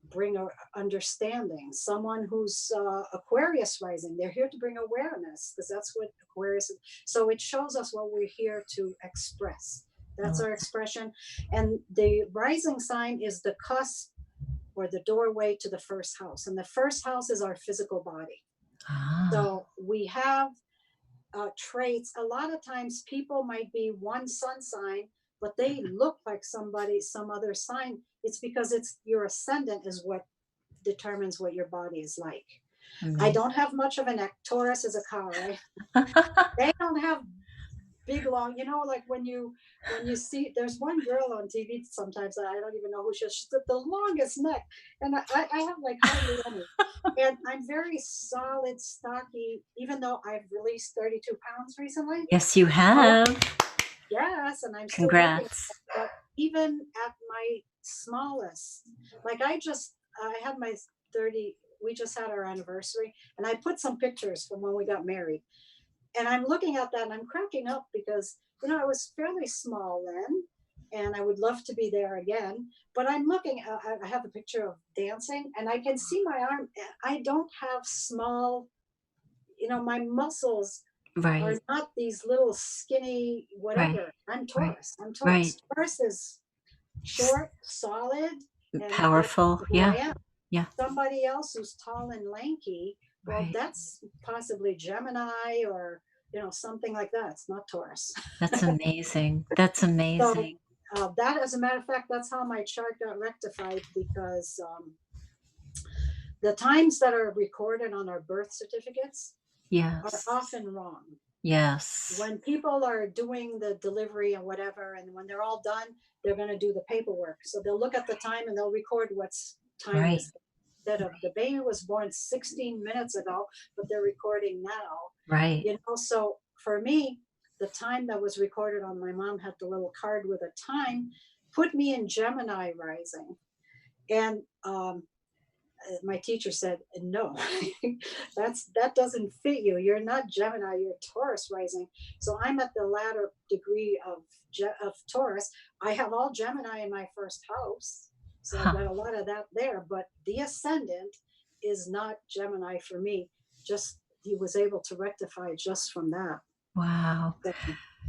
bring understanding. Someone who's Aquarius rising, they're here to bring awareness, because that's what Aquarius is. So it shows us what we're here to express. That's our expression. And the rising sign is the cusp or the doorway to the first house. And the first house is our physical body. So we have traits. A lot of times people might be one sun sign, but they look like some other sign. It's because it's your ascendant is what determines what your body is like. I don't have much of a neck. Taurus is a cow, right? They don't have big, long, like when you see, there's one girl on TV sometimes, I don't even know who she is. She's got the longest neck. And I have like hardly any. And I'm very solid, stocky, even though I've released 32 pounds recently. Yes, you have. Yes, and I'm Congrats. still but even at my smallest, like I had my 30, we just had our anniversary, and I put some pictures from when we got married. And I'm looking at that and I'm cracking up because, I was fairly small then, and I would love to be there again. But I'm looking, I have a picture of dancing, and I can see my arm. I don't have small, my muscles are not these little skinny whatever. I'm Taurus. I'm Taurus. Taurus is short, solid, and powerful. Yeah. Somebody else who's tall and lanky, well, that's possibly Gemini or something like that. It's not Taurus. That's amazing. That's amazing. So, that, as a matter of fact, that's how my chart got rectified, because the times that are recorded on our birth certificates are often wrong. Yes. When people are doing the delivery and whatever, and when they're all done, they're going to do the paperwork. So they'll look at the time and they'll record what's time is. Instead of the baby was born 16 minutes ago, but they're recording now. Right. So for me, the time that was recorded on my mom had the little card with a time, put me in Gemini rising. And my teacher said, no, that doesn't fit you. You're not Gemini, you're Taurus rising. So I'm at the latter degree of Taurus. I have all Gemini in my first house. So I've got a lot of that there, but the ascendant is not Gemini for me. Just he was able to rectify just from that. Wow. So,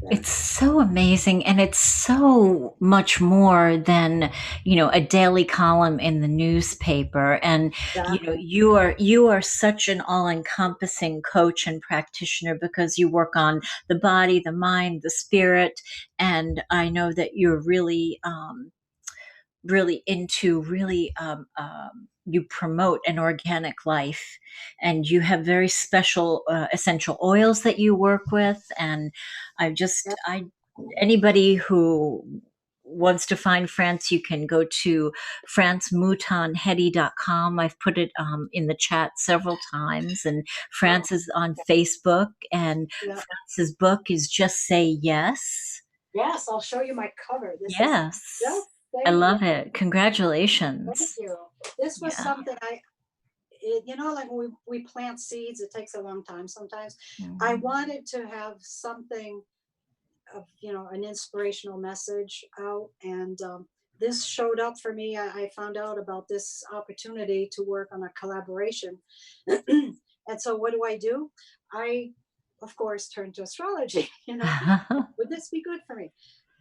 yeah. It's so amazing, and it's so much more than, a daily column in the newspaper. And Exactly. you are such an all-encompassing coach and practitioner, because you work on the body, the mind, the spirit, and I know that you're really really into really you promote an organic life, and you have very special essential oils that you work with. And Yeah. anybody who wants to find France, you can go to francemoutonheady.com. I've put it in the chat several times, and France is on Facebook, and Yeah. France's book is Just Say Yes. Yes, I'll show you my cover. This is Yes. Just Say I love Yes. it. Congratulations. Thank you. This was Yeah. something like when we plant seeds, it takes a long time sometimes. I Mhm. wanted to have something of, an inspirational message out. And this showed up for me. I found out about this opportunity to work on a collaboration. And so what do? I, of course, turned to astrology. Would this be good for me?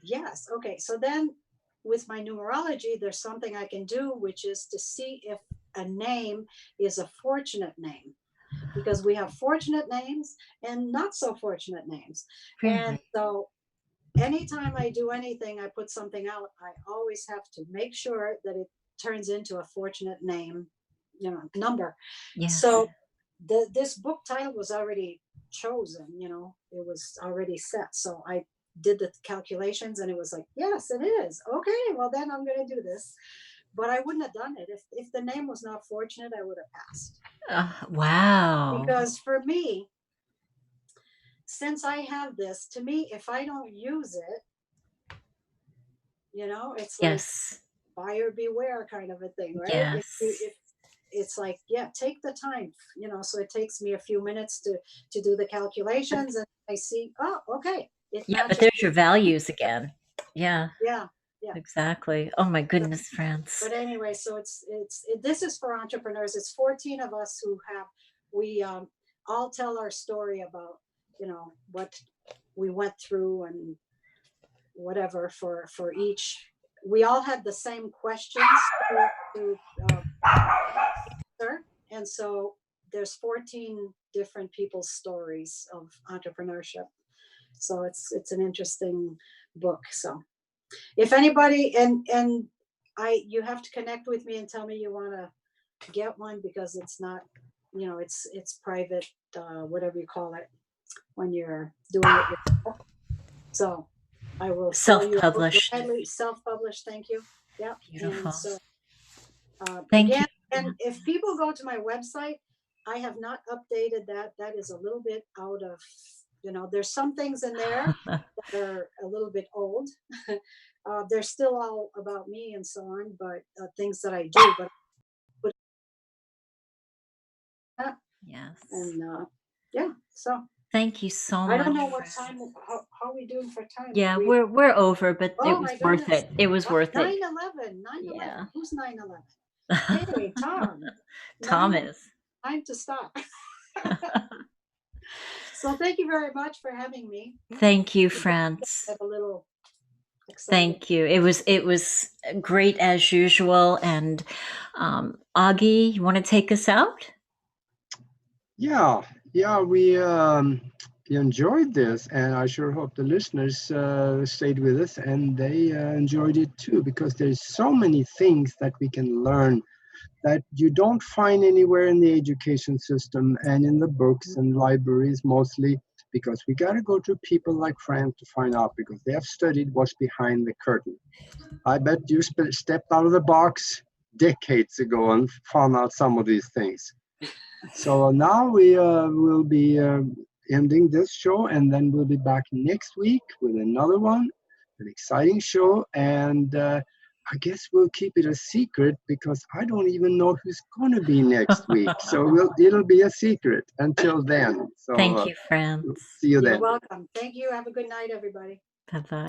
Yes. Okay. So then with my numerology, there's something I can do, which is to see if a name is a fortunate name, because we have fortunate names and not so fortunate names. And Really? so anytime I do anything, I put something out, I always have to make sure that it turns into a fortunate name, number. Yes. So this book title was already chosen, it was already set. So I did the calculations and it was like, yes, it is. Okay, well then I'm going to do this. But I wouldn't have done it. If the name was not fortunate, I would have passed. Wow. Because for me, since I have this, to me, if I don't use it, it's like Yes. buyer beware kind of a thing, right? Yes. If it's like, yeah, take the time, so it takes me a few minutes to do the calculations, and I see, oh, okay, it Yeah, but matches. there's your values again. Yeah, Yeah, yeah. exactly. Oh my So, goodness, France. but anyway, so this is for entrepreneurs. It's 14 of us we all tell our story about, what we went through and whatever for each. We all had the same questions to answer, and so there's 14 different people's stories of entrepreneurship. So it's an interesting book. So if anybody, and you have to connect with me and tell me you want to get one, because it's not, it's private, whatever you call it, when you're doing it yourself. So I will sell you a book Self-published. gladly. Self-published. Thank you. Yeah. Beautiful. And so Thank again, you. and if people go to my website, I have not updated that. That is a little bit out of, there's some things in there that are a little bit old. They're still all about me and so on, but things that I do, but Yes. and yeah. So Thank you so I much. don't know what France. time. How are we doing for time? Yeah, we're over, but Oh it was my worth goodness. it. It was worth it. 9/11. 9/11. Yeah. Who's 9/11? Hey, Tom. Thomas. Time to stop. So thank you very much for having me. Thank you, France. I'm a little excited. Thank you. It was great as usual. And Aage, you want to take us out? Yeah, we enjoyed this, and I sure hope the listeners stayed with us and they enjoyed it too, because there's so many things that we can learn that you don't find anywhere in the education system and in the books and libraries mostly, because we got to go to people like France to find out, because they have studied what's behind the curtain. I bet you stepped out of the box decades ago and found out some of these things. So now we will be ending this show, and then we'll be back next week with another one, an exciting show. And I guess we'll keep it a secret, because I don't even know who's going to be next week. So it'll be a secret until then. So Thank you, France. See you You're then. welcome. Thank you. Have a good night, everybody. Bye-bye.